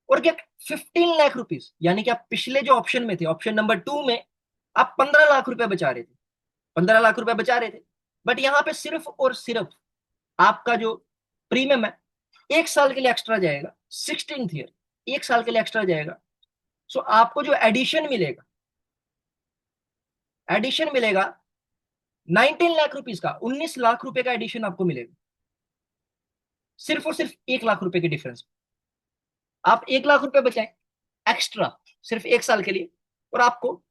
और क्या 15 लाख रुपीज, यानी कि आप पिछले जो ऑप्शन में थे, ऑप्शन नंबर 2 में आप 15 लाख रुपया बचा रहे थे, 15 लाख रुपया बचा रहे थे, बट यहां पे सिर्फ और सिर्फ आपका जो प्रीमियम है 1 साल के लिए एक्स्ट्रा जाएगा, 16th ईयर 1 साल के लिए एक्स्ट्रा जाएगा। सो आपको जो एडिशन मिलेगा 19 लाख रुपीज का, 19 लाख रुपए का एडिशन आपको मिलेगा, सिर्फ और सिर्फ 1 लाख रुपए के डिफरेंस। आप 1 लाख रुपए बचाएं एक्स्ट्रा सिर्फ 1 साल के लिए, और आपको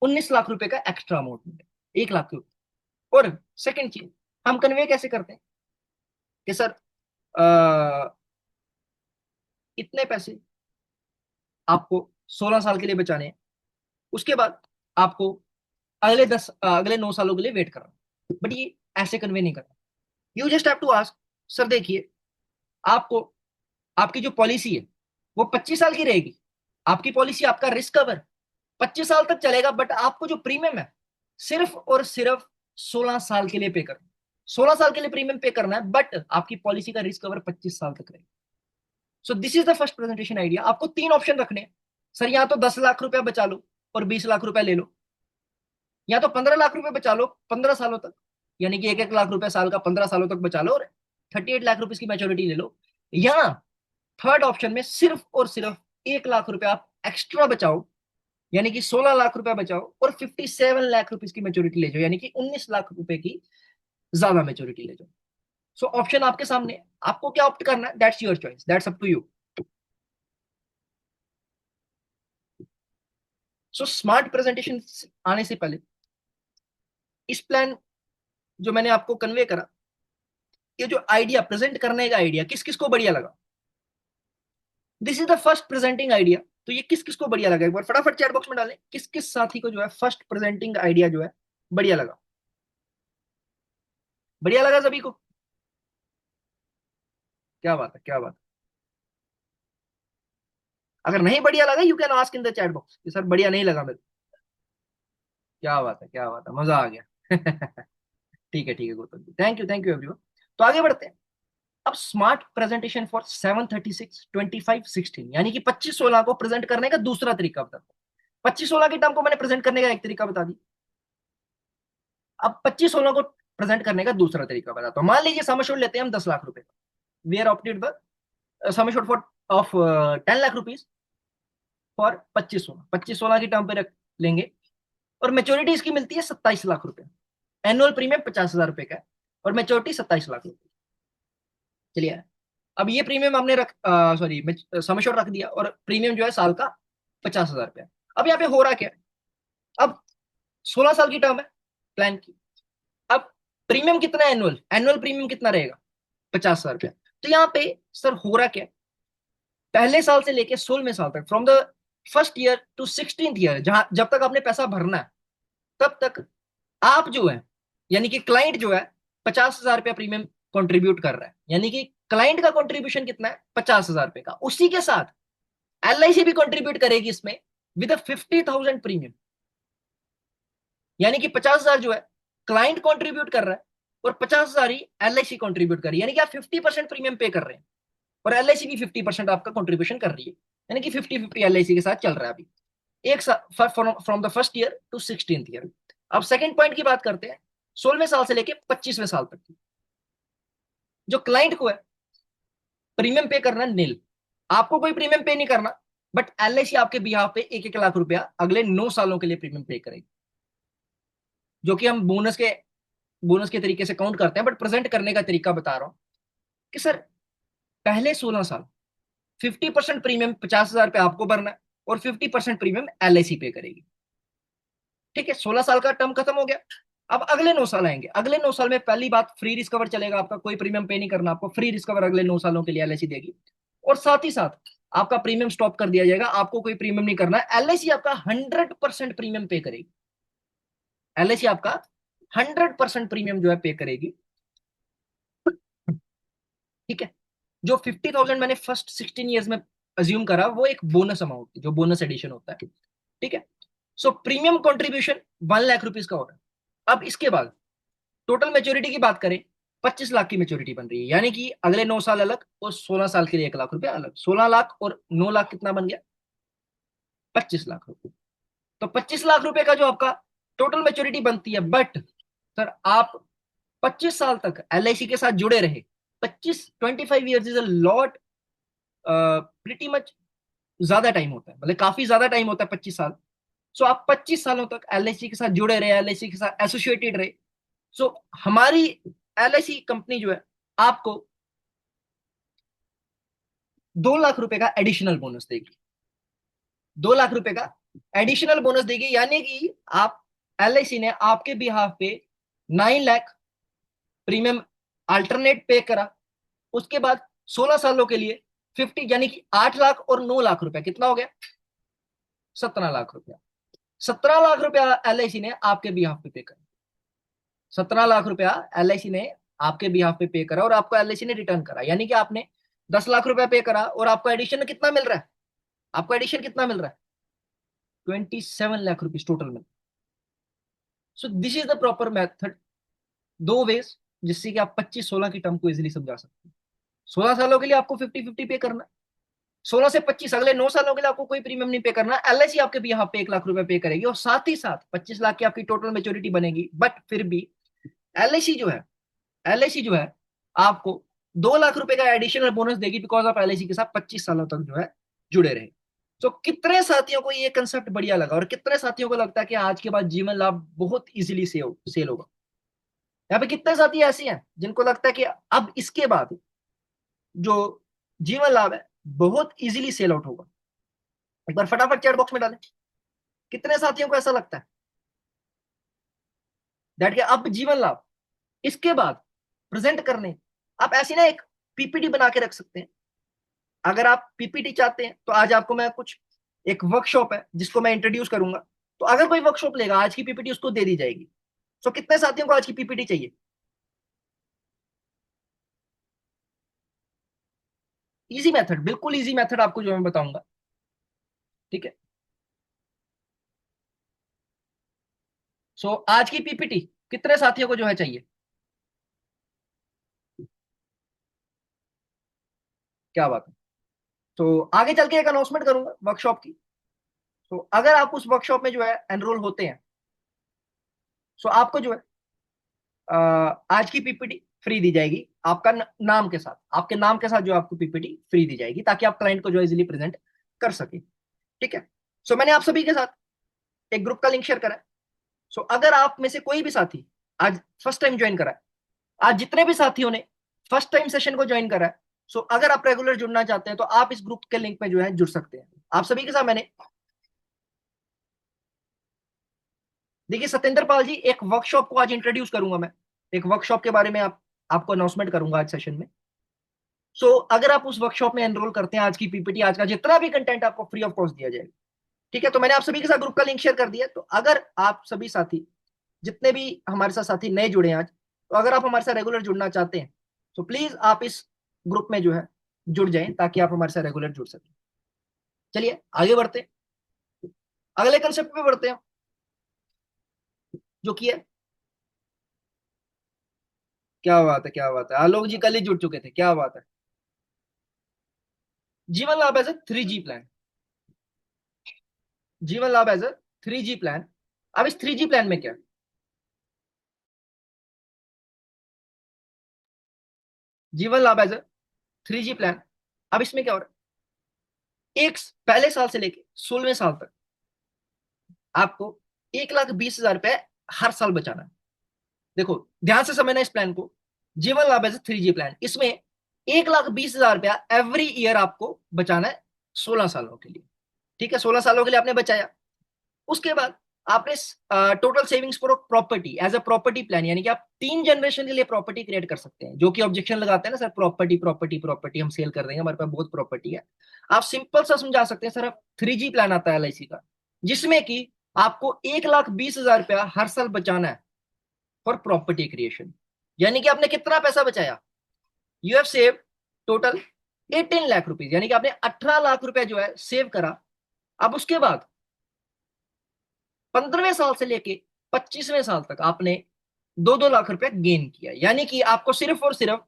19 लाख रुपए का एक्स्ट्रा अमाउंट मिले 1 लाख के ऊपर। और सेकंड चीज, हम कन्वे कैसे करते हैं कि सर इतने पैसे आपको 16 साल के लिए बचाने हैं, उसके बाद आपको अगले 9 सालों के लिए वेट करना। बट ये ऐसे कन्वे नहीं करना। You just have to ask, sir देखिए, आपको आपकी जो पॉलिसी है वो 25 साल की रहेगी। आपकी पॉलिसी, आपका रिस्क कवर 25 साल तक चलेगा, बट आपको जो प्रीमियम है सिर्फ और सिर्फ 16 साल के लिए पे करना। 16 साल के लिए प्रीमियम पे करना है, बट आपकी पॉलिसी का रिस्क कवर 25 साल तक रहेगा। सो this is the first presentation idea. आपको 3 ऑप्शन रखने हैं। सर या तो 10 लाख रुपया बचा लो और 20 लाख रुपया ले लो, या तो 15 लाख रुपए बचा लो 15 सालों तक, यानी कि 1-1 लाख रुपया साल का 15 सालों तक बचा लो और 38 लाख रुपीज की मैच्योरिटी ले लो, या थर्ड ऑप्शन में सिर्फ और सिर्फ 1 लाख रुपया आप एक्स्ट्रा बचाओ, यानी कि 16 लाख रुपया बचाओ और 57 लाख रुपीज की मेच्योरिटी ले जाओ, यानी कि 19 लाख रुपए की ज्यादा मेच्योरिटी ले जाओ। सो ऑप्शन आपके सामने है, आपको क्या ऑप्ट करना है, that's your choice, that's up to you. So smart presentation आने से पहले इस प्लान जो मैंने आपको कन्वे करा, ये जो आइडिया प्रेजेंट करने का आइडिया किस किस को बढ़िया लगा, this is the first presenting idea. तो ये किस किस को बढ़िया लगा, एक बार फटाफट चैट बॉक्स में डालें, किस किस साथी को जो है फर्स्ट प्रेजेंटिंग आइडिया जो है बढ़िया लगा। बढ़िया लगा सभी को? क्या बात है, क्या बात है। अगर नहीं बढ़िया लगा, you can ask in the chat box कि सर बढ़िया नहीं लगा मेरे को। क्या बात है, क्या बात है, मजा आ गया। ठीक है Gautam ji, thank you everyone. तो आगे बढ़ते हैं। अब स्मार्ट प्रेजेंटेशन फॉर 736 25 16, यानी कि 25-16 को प्रेजेंट करने का दूसरा तरीका बता दो। 25-16 की टर्म को मैंने प्रेजेंट करने का एक तरीका बता दी, अब 25-16 को प्रेजेंट करने का दूसरा तरीका बताता हूं। मान लीजिए सम एश्योर्ड लेते हैं हम 10 लाख रुपए का, we are opted the sum assured for of 10 lakh rupees for 25-16 की टर्म पे रख लेंगे, और मेच्योरिटी इसकी मिलती है 27 लाख रुपए। एनुअल प्रीमियम 50,000 रुपए का है और मेच्योरिटी 27 लाख रुपए। चलिए, अब ये प्रीमियम हमने रख सॉरी सम एश्योर्ड रख दिया और प्रीमियम जो है साल का 50,000 रुपया। अब यहाँ पे हो रहा क्या है, अब 16 साल की टर्म है प्लान की। अब प्रीमियम कितना है, एनुअल एनुअल प्रीमियम कितना रहेगा, 50,000 रुपया। तो यहाँ पे सर हो रहा क्या, पहले साल से लेके 16वें साल तक, from the first year to 16th year, जहां जब तक आपने पैसा भरना है तब तक आप जो है, यानी कि क्लाइंट जो है 50,000 रुपया प्रीमियम कंट्रीब्यूट कर रहा है, यानी कि क्लाइंट का कंट्रीब्यूशन कितना है, 50,000 रुपए का। उसी के साथ एलआईसी भी कंट्रीब्यूट करेगी इसमें विद 50,000 प्रीमियम, यानी कि 50,000 जो है क्लाइंट कंट्रीब्यूट कर रहा है और 50,000 ही एलआईसी कंट्रीब्यूट कर रही है, यानी कि आप 50% प्रीमियम पे कर रहे हैं और एलआईसी भी 50% आपका कंट्रीब्यूशन कर रही है, यानी कि 50-50 एलआईसी के साथ चल रहा है अभी एक from the first year to 16th year. अब सेकंड पॉइंट की बात करते हैं, 16वें साल से लेके 25वें साल तक की, जो क्लाइंट को है प्रीमियम पे करना नील, आपको कोई प्रीमियम पे नहीं करना, बट एलआईसी आपके बिहाफ पे 1-1 लाख रुपया अगले 9 सालों के लिए प्रीमियम पे करेगी, जो कि हम बोनस के तरीके से काउंट करते हैं, बट प्रेजेंट करने का तरीका बता रहा हूं कि सर पहले 16 साल 50% प्रीमियम 50,000 पे आपको भरना है और 50% प्रीमियम एलआईसी पे करेगी। ठीक है, 16 साल का टर्म खत्म हो गया। अब अगले 9 साल आएंगे, अगले 9 साल में पहली बात फ्री रिस्कवर चलेगा, आपका कोई प्रीमियम पे नहीं करना, आपको फ्री रिस्कवर अगले 9 सालों के लिए एलआईसी देगी, और साथ ही साथ आपका प्रीमियम स्टॉप कर दिया जाएगा, आपको कोई प्रीमियम नहीं करना है, एलआईसी आपका 100% प्रीमियम पे करेगी। एलआईसी आपका 100% प्रीमियम जो है पे करेगी। ठीक है, जो 50,000 मैंने फर्स्ट 16 ईयर्स में अज्यूम करा, वो एक बोनस अमाउंट, जो बोनस एडिशन होता है। ठीक है, सो प्रीमियम कंट्रीब्यूशन 1 लाख रुपीज का हो रहा है। अब इसके बाद टोटल मेच्योरिटी की बात करें, 25 लाख की मेच्योरिटी बन रही है, यानी कि अगले 9 साल अलग और 16 साल के लिए 1 लाख रुपया अलग। 16 लाख और 9 लाख कितना बन गया, 25 लाख रुपए। तो 25 लाख रुपए का जो आपका टोटल मेच्योरिटी बनती है, बट सर आप 25 साल तक एलआईसी के साथ जुड़े रहे, 25 years is a lot, pretty much ज्यादा टाइम होता है, मतलब काफी ज्यादा टाइम होता है 25 साल। सो आप 25 सालों तक एलआईसी के साथ जुड़े रहे, एलआईसी के साथ एसोसिएटेड रहे। सो हमारी एलआईसी कंपनी जो है आपको 2 लाख रुपए का एडिशनल बोनस देगी। 2 लाख रुपए का एडिशनल बोनस देगी, यानी कि आप एलआईसी ने आपके बिहाफ पे 9 लाख प्रीमियम अल्टरनेट पे करा। उसके बाद 16 सालों के लिए 50, यानी कि 8 लाख और 9 लाख रुपया, कितना हो गया? 17 लाख रुपया। 17 लाख रुपया एलआईसी ने आपके बिहाफ पे करा। 17 लाख रुपया एलआईसी ने आपके बिहाफ पे करा और आपको एलआईसी ने रिटर्न करा, यानी कि आपने 10 लाख रुपया पे करा और आपको एडिशन कितना मिल रहा है? आपको एडिशन कितना मिल रहा है? 27 लाख रुपीज टोटल में। सो this is the proper method, दो वेज जिससे कि आप 25-16 की टर्म को इजीली समझा सकते हैं। 16 सालों के लिए आपको 50-50 पे करना, 16 से 25 अगले 9 सालों के लिए आपको कोई प्रीमियम नहीं पे करना। एलआईसी आपके भी यहाँ पे 1 लाख रुपए पे करेगी और साथ ही साथ 25 लाख की आपकी टोटल मेच्योरिटी बनेगी। बट फिर भी एलआईसी जो है, एलआईसी जो है आपको 2 लाख रुपए का एडिशनल बोनस देगी, बिकॉज आप एलआईसी के साथ 25 सालों तक जो है जुड़े रहे। तो कितने साथियों को ये कंसेप्ट बढ़िया लगा और कितने साथियों को लगता है कि आज के बाद जीवन लाभ बहुत इजीली सेल होगा? यहाँ पे कितने साथी ऐसे हैं जिनको लगता है कि अब इसके बाद जो जीवन लाभ है बहुत इजीली सेल आउट होगा? एक बार फटाफट चैट बॉक्स में डालें, कितने साथियों को ऐसा लगता है दैट कि अब जीवन लाभ इसके बाद प्रेजेंट करने, आप ऐसी ना एक पीपीटी बना के रख सकते हैं। अगर आप पीपीटी चाहते हैं तो आज आपको मैं कुछ, एक वर्कशॉप है जिसको मैं इंट्रोड्यूस करूंगा, तो अगर कोई वर्कशॉप लेगा आज की पीपीटी उसको दे दी जाएगी। तो कितने साथियों को आज की पीपीटी चाहिए? इजी मेथड, बिल्कुल इजी मेथड आपको जो मैं बताऊंगा, ठीक है? सो आज की पीपीटी कितने साथियों को जो है चाहिए? क्या बात है। तो आगे चल के एक अनाउंसमेंट करूंगा वर्कशॉप की। तो अगर आप उस वर्कशॉप में जो है एनरोल होते हैं, सो आपको जो है आज की पीपीटी फ्री दी जाएगी आपका नाम के साथ, आपके नाम के साथ जो आपको पीपीटी फ्री दी जाएगी ताकि आप क्लाइंट को जो है इजीली प्रेजेंट कर सके, ठीक है? सो मैंने आप सभी के साथ एक ग्रुप का लिंक शेयर करा है। सो अगर आप में से कोई भी साथी आज फर्स्ट टाइम ज्वाइन करा है, आज जितने भी साथियों ने फर्स्ट टाइम सेशन को ज्वाइन करा है, सो अगर आप रेगुलर जुड़ना चाहते हैं तो आप इस ग्रुप के लिंक में जो है जुड़ सकते हैं। आप सभी के साथ मैंने, देखिए सत्येंद्र पाल जी, एक वर्कशॉप को आज इंट्रोड्यूस करूंगा मैं, एक वर्कशॉप के बारे में आपको अनाउंसमेंट करूंगा आज सेशन में। सो अगर आप उस वर्कशॉप में एनरोल करते हैं, आज की पीपीटी, आज का जितना भी कंटेंट आपको फ्री ऑफ कॉस्ट दिया जाएगा, ठीक है? तो मैंने आप सभी के साथ ग्रुप का लिंक शेयर कर दिया। तो अगर आप सभी साथी, जितने भी हमारे साथ साथी नए जुड़े हैं आज, तो अगर आप हमारे साथ रेगुलर जुड़ना चाहते हैं तो प्लीज आप इस ग्रुप में जो है जुड़ जाएं ताकि आप हमारे साथ रेगुलर जुड़ सकें। चलिए आगे बढ़ते हैं, अगले कंसेप्ट पे बढ़ते हैं जो कि है, क्या बात है, क्या बात है, आलोक जी कल ही जुड़ चुके थे, क्या बात है। जीवन लाभ एज ए 3G प्लान, जीवन लाभ एज ए 3G प्लान। अब इस 3G प्लान में क्या है? जीवन लाभ एज ए 3G प्लान, अब इसमें क्या हो रहा है? एक पहले साल से लेके 16वें साल तक आपको 1,20,000 रुपए हर साल बचाना है। देखो ध्यान से समझना इस प्लान को, जीवन लाभ एज 3G प्लान, इसमें 1,20,000 रुपया एवरी ईयर आपको बचाना है 16 सालों के लिए, ठीक है? 16 सालों के लिए आपने बचाया, उसके बाद आपने total savings for property as a property plan, यानी कि आप 3 जनरेशन के लिए प्रॉपर्टी क्रिएट कर सकते हैं। जो कि ऑब्जेक्शन लगाते हैं ना सर, प्रॉपर्टी प्रॉपर्टी प्रॉपर्टी हम सेल कर देंगे, हमारे पास बहुत प्रॉपर्टी है। आप सिंपल सा समझा सकते हैं सर, 3G प्लान आता है एलआईसी का, जिसमें कि आपको 1,20,000 रुपया हर साल बचाना है फॉर प्रॉपर्टी क्रिएशन। यानी कि आपने कितना पैसा बचाया? You have save total 18 lakh rupees, यानी कि आपने 18 लाख रुपया जो है सेव करा। अब उसके बाद 15वें साल से लेके 25वें साल तक आपने 2-2 लाख रुपया गेन किया, यानी कि आपको सिर्फ और सिर्फ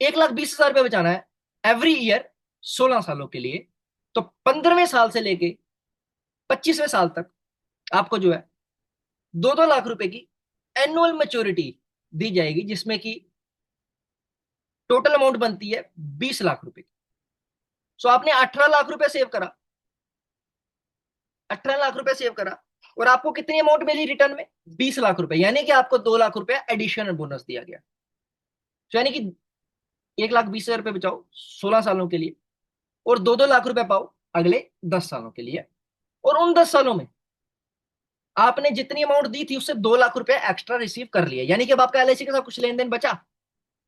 1,20,000 रुपया बचाना है एवरी ईयर 16 सालों के लिए। तो 15वें साल से लेके 25वें साल तक आपको जो है 2-2 लाख रुपए की एनुअल मेच्योरिटी दी जाएगी, जिसमें कि टोटल अमाउंट बनती है 20 लाख रुपए। सो आपने 18 लाख रुपए सेव करा, 18 लाख रुपए सेव करा, और आपको कितनी अमाउंट मिली रिटर्न में? 20 लाख रुपए, यानी कि आपको 2 लाख रुपए एडिशनल बोनस दिया गया। तो यानी कि 1,20,000 रुपए बचाओ 16 सालों के लिए, और 2-2 लाख रुपए पाओ अगले 10 सालों के लिए। और उन 10 सालों में आपने जितनी अमाउंट दी थी उससे 2 लाख रुपए एक्स्ट्रा रिसीव कर लिया, यानी कि अब आपका एलआईसी के साथ कुछ लेन देन बचा?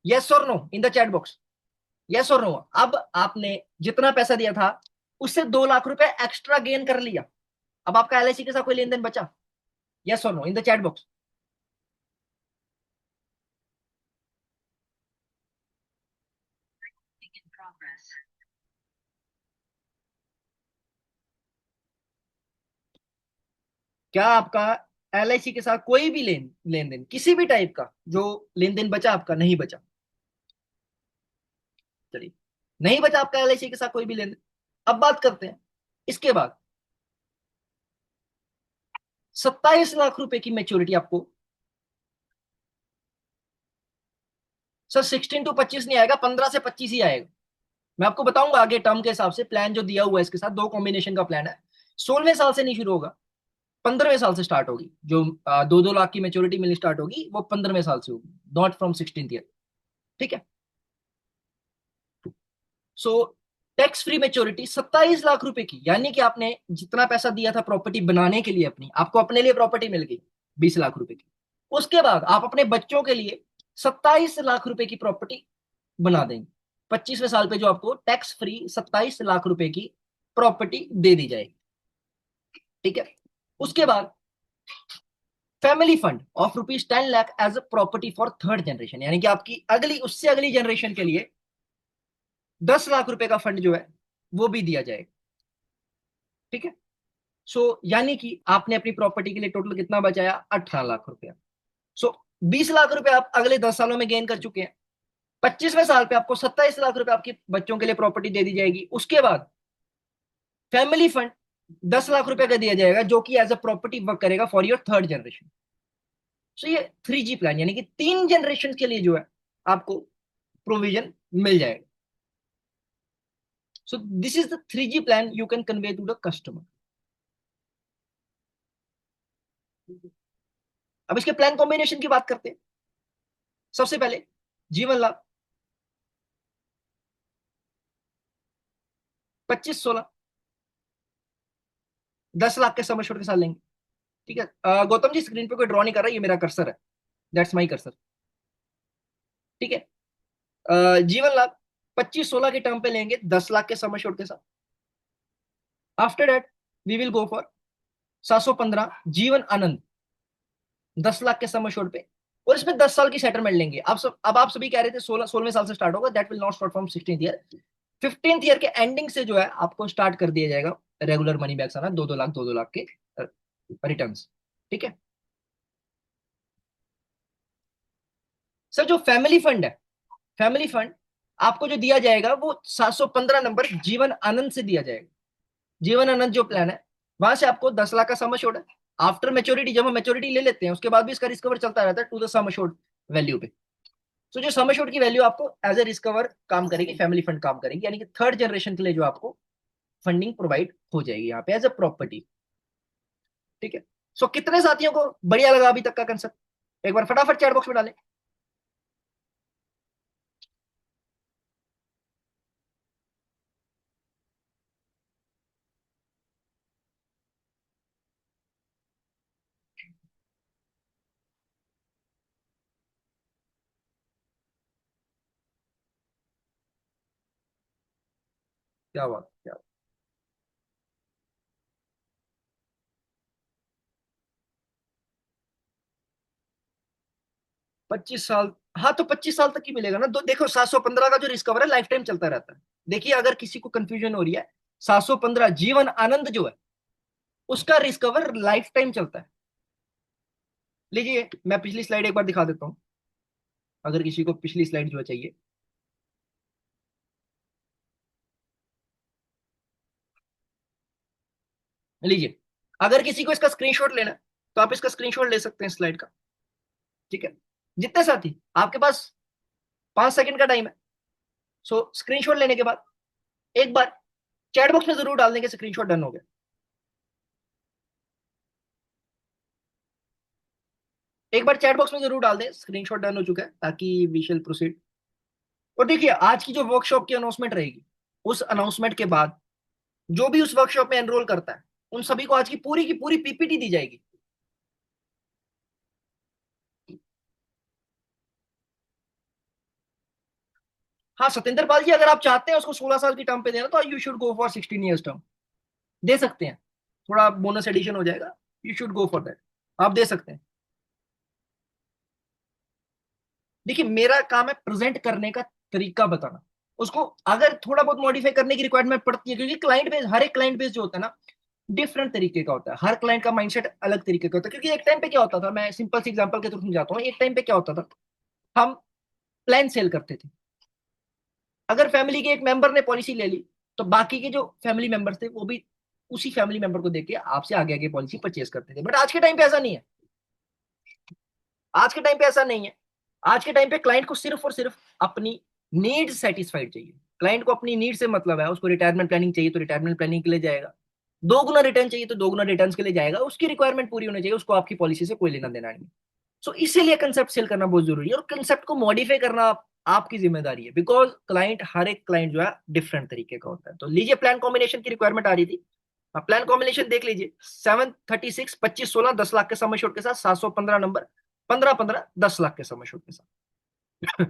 यस और no in the chat box, yes और नो। अब आपने जितना पैसा दिया था उससे 2 लाख रुपए एक्स्ट्रा गेन कर लिया, अब आपका एलआईसी के साथ कोई लेन देन बचा? यस और no in the chat box. क्या आपका एलआईसी के साथ कोई भी लेन देन किसी भी टाइप का जो लेन देन बचा आपका? नहीं बचा। चलिए, नहीं बचा आपका एलआईसी के साथ कोई भी लेन देन। अब बात करते हैं इसके बाद 27 लाख रुपए की मेच्योरिटी आपको। सर 16 to 25 नहीं आएगा, 15 से 25 ही आएगा। मैं आपको बताऊंगा आगे टर्म के हिसाब से, प्लान जो दिया हुआ है इसके साथ दो कॉम्बिनेशन का प्लान है। 16वें साल से नहीं शुरू होगा, 15वें साल से स्टार्ट होगी। जो 2-2 लाख की मेच्योरिटी मिलनी स्टार्ट होगी वो 15वें साल से होगी, नॉट फ्रॉम 16th ईयर। ठीक है। So tax free maturity 27 lakh रुपए की, यानी कि आपने जितना पैसा दिया था प्रॉपर्टी बनाने के लिए अपनी, आपको अपने लिए प्रॉपर्टी मिल गई 20 लाख रुपए की। उसके बाद आप अपने बच्चों के लिए 27 लाख रुपए की प्रॉपर्टी बना देंगे। 25वें साल पे जो आपको टैक्स फ्री 27 लाख रुपए की प्रॉपर्टी दे दी जाएगी। ठीक है। उसके बाद family fund of ₹10 lakh as a property for third generation, यानी कि आपकी अगली उससे अगली जनरेशन के लिए 10 लाख रुपए का फंड जो है वो भी दिया जाएगा। ठीक है। यानी कि आपने अपनी प्रॉपर्टी के लिए टोटल कितना बचाया? 18 लाख रुपया। 20 लाख रुपए आप अगले 10 सालों में गेन कर चुके हैं। 25वें साल पे आपको 27 लाख रुपए आपके बच्चों के लिए प्रॉपर्टी दे दी जाएगी। उसके बाद फैमिली फंड 10 लाख रुपए का दिया जाएगा जो कि एज अ प्रॉपर्टी वर्क करेगा फॉर योर थर्ड जनरेशन। ये 3G प्लान, यानी कि 3 जनरेशन के लिए जो है आपको प्रोविजन मिल जाएगा। This is the 3G plan you can convey to the customer. अब इसके प्लान कॉम्बिनेशन की बात करते हैं। सबसे पहले जीवन लाभ 25-16, 10 लाख के सम एश्योर्ड के साथ लेंगे। ठीक है। गौतम जी स्क्रीन पे कोई ड्रॉ नहीं कर रहा, ये मेरा कर्सर है, दैट्स माई कर्सर। ठीक है। जीवन लाभ 25-16 के टर्म पे लेंगे 10 लाख के सम एश्योर्ड के साथ। After that we will go for 715 Jeevan आनंद 10 लाख के सम एश्योर्ड पे, और इसमें 10 साल की सेटलमेंट लेंगे। अब आप सभी कह रहे थे 16वें साल से स्टार्ट होगा, that will not start from 16th year. 15th year के एंडिंग से जो है आपको स्टार्ट कर दिया जाएगा रेगुलर मनी बैक्स आना, 2-2 लाख 2-2 लाख के रिटर्न। ठीक है। सर जो फैमिली फंड है, फैमिली फंड आपको जो दिया जाएगा वो 715 नंबर जीवन आनंद से दिया जाएगा। जीवन आनंद जो प्लान है वहां से आपको 10 लाख का सम एश्योर्ड है। आफ्टर मेच्योरिटी, जब हम मेच्योरिटी ले लेते हैं उसके बाद भी इसका रिस्कवर चलता रहता है to the sum assured value पे। जो सम एश्योर्ड की वैल्यू आपको एज ए रिस्कवर काम करेगी, फैमिली फंड काम करेगी, यानी कि थर्ड जनरेशन के लिए जो आपको फंडिंग प्रोवाइड हो जाएगी यहाँ पे एज अ प्रॉपर्टी। ठीक है। कितने साथियों को बढ़िया लगा अभी तक का कंसेप्ट? एक बार फटाफट चैट बॉक्स में डालें। क्या बात, क्या 25 साल? हाँ, तो 25 साल तक ही मिलेगा ना। तो देखो 715 का जो रिस्कवर है लाइफ टाइम चलता रहता है। देखिए अगर किसी को कंफ्यूजन हो रही है, 715 जीवन आनंद जो है उसका रिस्कवर लाइफ टाइम चलता है। लीजिए मैं पिछली स्लाइड एक बार दिखा देता हूँ, अगर किसी को पिछली स्लाइड जो है चाहिए। लीजिए, अगर किसी को इसका स्क्रीनशॉट लेना है तो आप इसका स्क्रीनशॉट ले सकते हैं स्लाइड का। ठीक है। जितने साथी आपके पास 5 सेकंड का टाइम है, स्क्रीनशॉट लेने के बाद एक बार चैट बॉक्स में जरूर डाल देंगे स्क्रीनशॉट डन हो गया। एक बार चैट बॉक्स में जरूर डाल दें, स्क्रीनशॉट डन हो चुका है, ताकि वी शैल प्रोसीड। और देखिए आज की जो वर्कशॉप की अनाउंसमेंट रहेगी, उस अनाउंसमेंट के बाद जो भी उस वर्कशॉप में एनरोल करता है, उन सभी को आज की पूरी पीपीटी दी जाएगी। हाँ सत्येंद्र पाल जी, अगर आप चाहते हैं उसको 16 साल की टर्म पे देना, तो you should go for 16 years term, दे सकते हैं। थोड़ा बोनस एडिशन हो जाएगा, you should go for that, आप दे सकते हैं। देखिए मेरा काम है प्रेजेंट करने का तरीका बताना, उसको अगर थोड़ा बहुत मॉडिफाई करने की रिक्वायरमेंट पड़ती है, क्योंकि क्लाइंट बेस, हर एक क्लाइंट बेस जो होता है ना, डिफरेंट तरीके का होता है, हर क्लाइंट का माइंडसेट अलग तरीके का होता है। क्योंकि एक टाइम पे क्या होता था, मैं सिंपल सी एग्जांपल के थ्रू समझाता हूँ, एक टाइम पे क्या होता था, हम प्लान सेल करते थे। अगर फैमिली के एक मेंबर ने पॉलिसी ले ली, तो बाकी के जो फैमिली मेंबर थे वो भी उसी फैमिली मेंबर को देख के आपसे आगे आगे पॉलिसी परचेज करते थे। बट आज के टाइम पे ऐसा नहीं है, आज के टाइम पे ऐसा नहीं है। आज के टाइम पे क्लाइंट को सिर्फ और सिर्फ अपनी नीड्स सेटिस्फाइड चाहिए। क्लाइंट को अपनी नीड से मतलब है, उसको रिटायरमेंट प्लानिंग चाहिए तो रिटायरमेंट प्लानिंग के लिए जाएगा, दो गुना रिटर्न चाहिए तो दो गुना रिटर्न के लिए जाएगा, उसकी रिक्वायरमेंट पूरी होनी चाहिए, उसको आपकी पॉलिसी से कोई लेना देना नहीं। सो इसीलिए कंसेप्ट सेल करना बहुत जरूरी है, और कंसेप्ट को मॉडिफाई करना आपकी जिम्मेदारी है, बिकॉज क्लाइंट, हर एक क्लाइंट जो है डिफरेंट तरीके का होता है। तो लीजिए प्लान कॉम्बिनेशन की रिक्वायरमेंट आ रही थी, आप प्लान कॉम्बिनेशन देख लीजिए। 736 25 16 10 लाख के सम एश्योर्ड के साथ, 715 नंबर, 15 15 10 लाख के सम एश्योर्ड के साथ।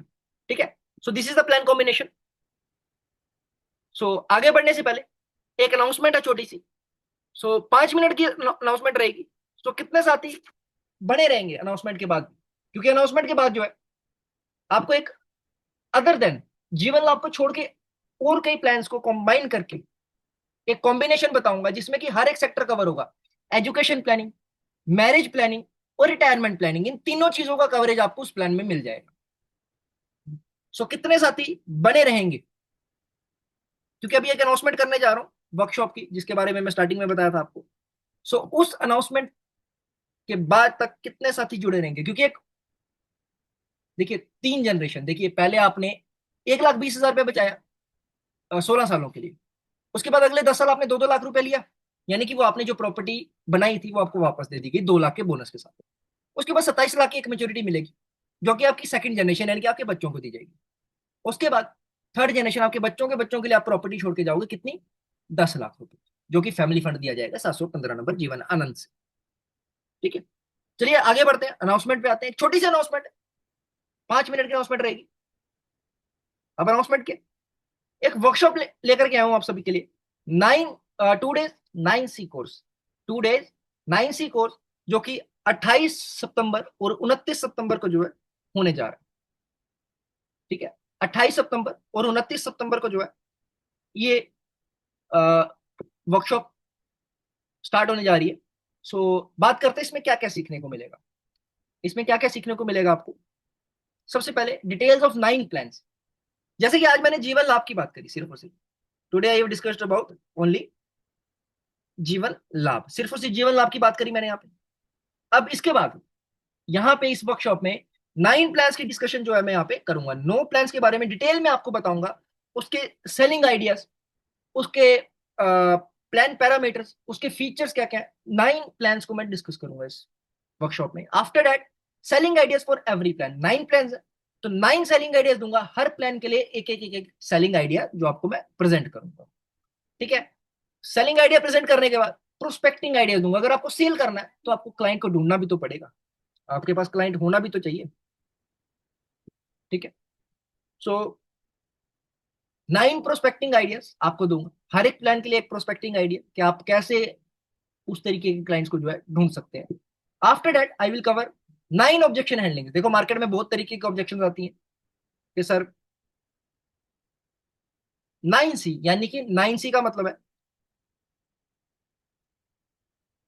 ठीक है, so this is the plan combination. So आगे बढ़ने से पहले एक अनाउंसमेंट है छोटी सी। सो 5 मिनट की अनाउंसमेंट रहेगी। सो कितने साथी बने रहेंगे अनाउंसमेंट के बाद, क्योंकि अनाउंसमेंट के बाद जो है आपको एक अदर देन जीवन लाभ को छोड़ के और कई प्लान्स को कंबाइन करके एक कॉम्बिनेशन बताऊंगा, जिसमें कि हर एक सेक्टर कवर होगा। एजुकेशन प्लानिंग, मैरिज प्लानिंग और रिटायरमेंट प्लानिंग, इन तीनों चीजों का कवरेज आपको उस प्लान में मिल जाएगा। सो कितने साथी बने रहेंगे, क्योंकि अभी एक अनाउंसमेंट करने जा रहा हूं वर्कशॉप की, जिसके बारे में मैं स्टार्टिंग में बताया था आपको। सो उस अनाउंसमेंट के बाद तक कितने साथी जुड़े रहेंगे, क्योंकि एक देखिए 3 जनरेशन, देखिए पहले आपने 1,20,000 रुपये बचाया 16 सालों के लिए, उसके बाद अगले 10 साल आपने 2-2 लाख रुपए लिया, यानी कि वो आपने जो प्रॉपर्टी बनाई थी वो आपको वापस दे दी गई 2 लाख के बोनस के साथ। उसके बाद 27 लाख की एक मेच्योरिटी मिलेगी, जो कि आपकी सेकंड जनरेशन यानी कि आपके बच्चों को दी जाएगी। उसके बाद थर्ड जनरेशन, आपके बच्चों के बच्चों के लिए आप प्रॉपर्टी छोड़ के जाओगे कितनी, 10 लाख रुपए, जो कि फैमिली फंड दिया जाएगा 715 नंबर जीवन आनंद से। ठीक है, चलिए आगे बढ़ते हैं, अनाउंसमेंट पे आते हैं। छोटी सी अनाउंसमेंट, 5 मिनट की अनाउंसमेंट रहेगी। अब अनाउंसमेंट के एक वर्कशॉप लेकर के आया हूं आप सभी के लिए। 2 days 9C course, 2 days 9C course, जो कि 28 सितंबर और 29 सितंबर को जो है होने जा रहा है। ठीक है, 28 सितंबर और 29 सितंबर को जो है ये वर्कशॉप स्टार्ट होने जा रही है। बात करते हैं इसमें क्या क्या सीखने को मिलेगा। इसमें क्या क्या सीखने को मिलेगा आपको, सबसे पहले डिटेल्स ऑफ 9 प्लान्स। जैसे कि आज मैंने जीवन लाभ की बात करी सिर्फ और सिर्फ, today I have discussed about only जीवन लाभ, सिर्फ और सिर्फ जीवन लाभ की बात करी मैंने यहाँ पे। अब इसके बाद यहाँ पे इस वर्कशॉप में 9 प्लान्स की डिस्कशन जो है मैं यहाँ पे करूंगा। 9 प्लान्स के बारे में डिटेल में आपको बताऊंगा, उसके सेलिंग आइडियाज, उसके प्लान पैरामीटर्स, उसके फीचर्स क्या क्या है, 9 प्लान्स को मैं डिस्कस करूंगा इस वर्कशॉप में। After that selling ideas for every plan, 9 plan है तो 9 सेलिंग आइडियाज दूंगा, हर प्लान के लिए एक सेलिंग आइडिया जो आपको मैं प्रेजेंट करूंगा। ठीक है, सेलिंग आइडिया प्रेजेंट करने के बाद प्रोस्पेक्टिंग आइडिया दूंगा। अगर आपको सेल करना है तो आपको क्लाइंट को ढूंढना भी तो पड़ेगा, आपके पास क्लाइंट होना भी तो चाहिए। ठीक है, सो 9 प्रोस्पेक्टिंग आइडियाज आपको दूंगा, हर एक प्लान के लिए एक प्रोस्पेक्टिंग आइडिया कि आप कैसे उस तरीके के क्लाइंट्स को जो है ढूंढ सकते हैं। After that I will cover 9 objection handling. देखो मार्केट में बहुत तरीके की ऑब्जेक्शन आती हैं कि सर 9C, यानी कि 9C का मतलब है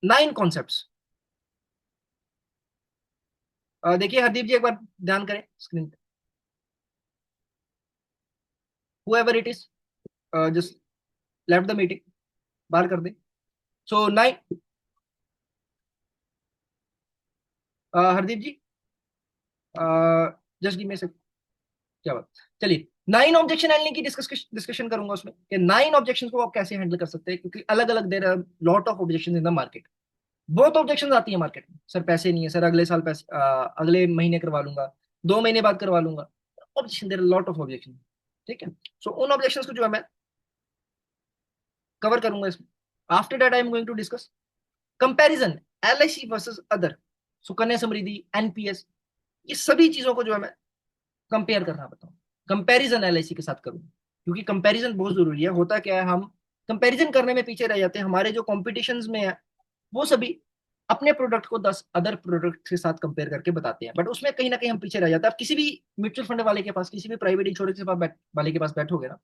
9 कॉन्सेप्ट। देखिए हरदीप जी एक बार ध्यान करें स्क्रीन पे, however it is just left the meeting, बाहर कर दे। So 9, Hardeep ji just give me say, क्या बात, चलिए 9 ऑब्जेक्शन हैंडलिंग की डिस्कशन करूंगा उसमें कि 9 ऑब्जेक्शन को आप कैसे हैंडल कर सकते हैं, क्योंकि अलग अलग there are lot of objection in the market. बहुत ऑब्जेक्शन आती है मार्केट में, सर पैसे नहीं है, सर अगले साल पैसे अगले महीने करवा लूंगा, 2 महीने बाद करवा लूंगा। Objection, there lot of objection. ठीक है, सो उन ऑब्जेक्शन को जो है मैं कवर करूंगा इसमें। After that I am going to discuss comparison LIC versus other, Sukanya Samriddhi, NPS, ये सभी चीजों को जो है मैं कंपेयर करना बताऊं, कंपैरिजन एलआईसी के साथ करूं, क्योंकि कंपैरिजन बहुत जरूरी है। होता क्या है, हम कंपैरिजन करने में पीछे रह जाते हैं। हमारे जो कॉम्पिटिशन में है वो सभी अपने प्रोडक्ट को 10 अदर प्रोडक्ट के साथ कंपेयर करके बताते हैं, बट उसमें कहीं ना कहीं हम पीछे रह जाते हैं। आप किसी भी म्यूचुअल फंड वाले के पास, किसी भी प्राइवेट इंश्योरेंस के पास वाले के पास बैठोगे ना,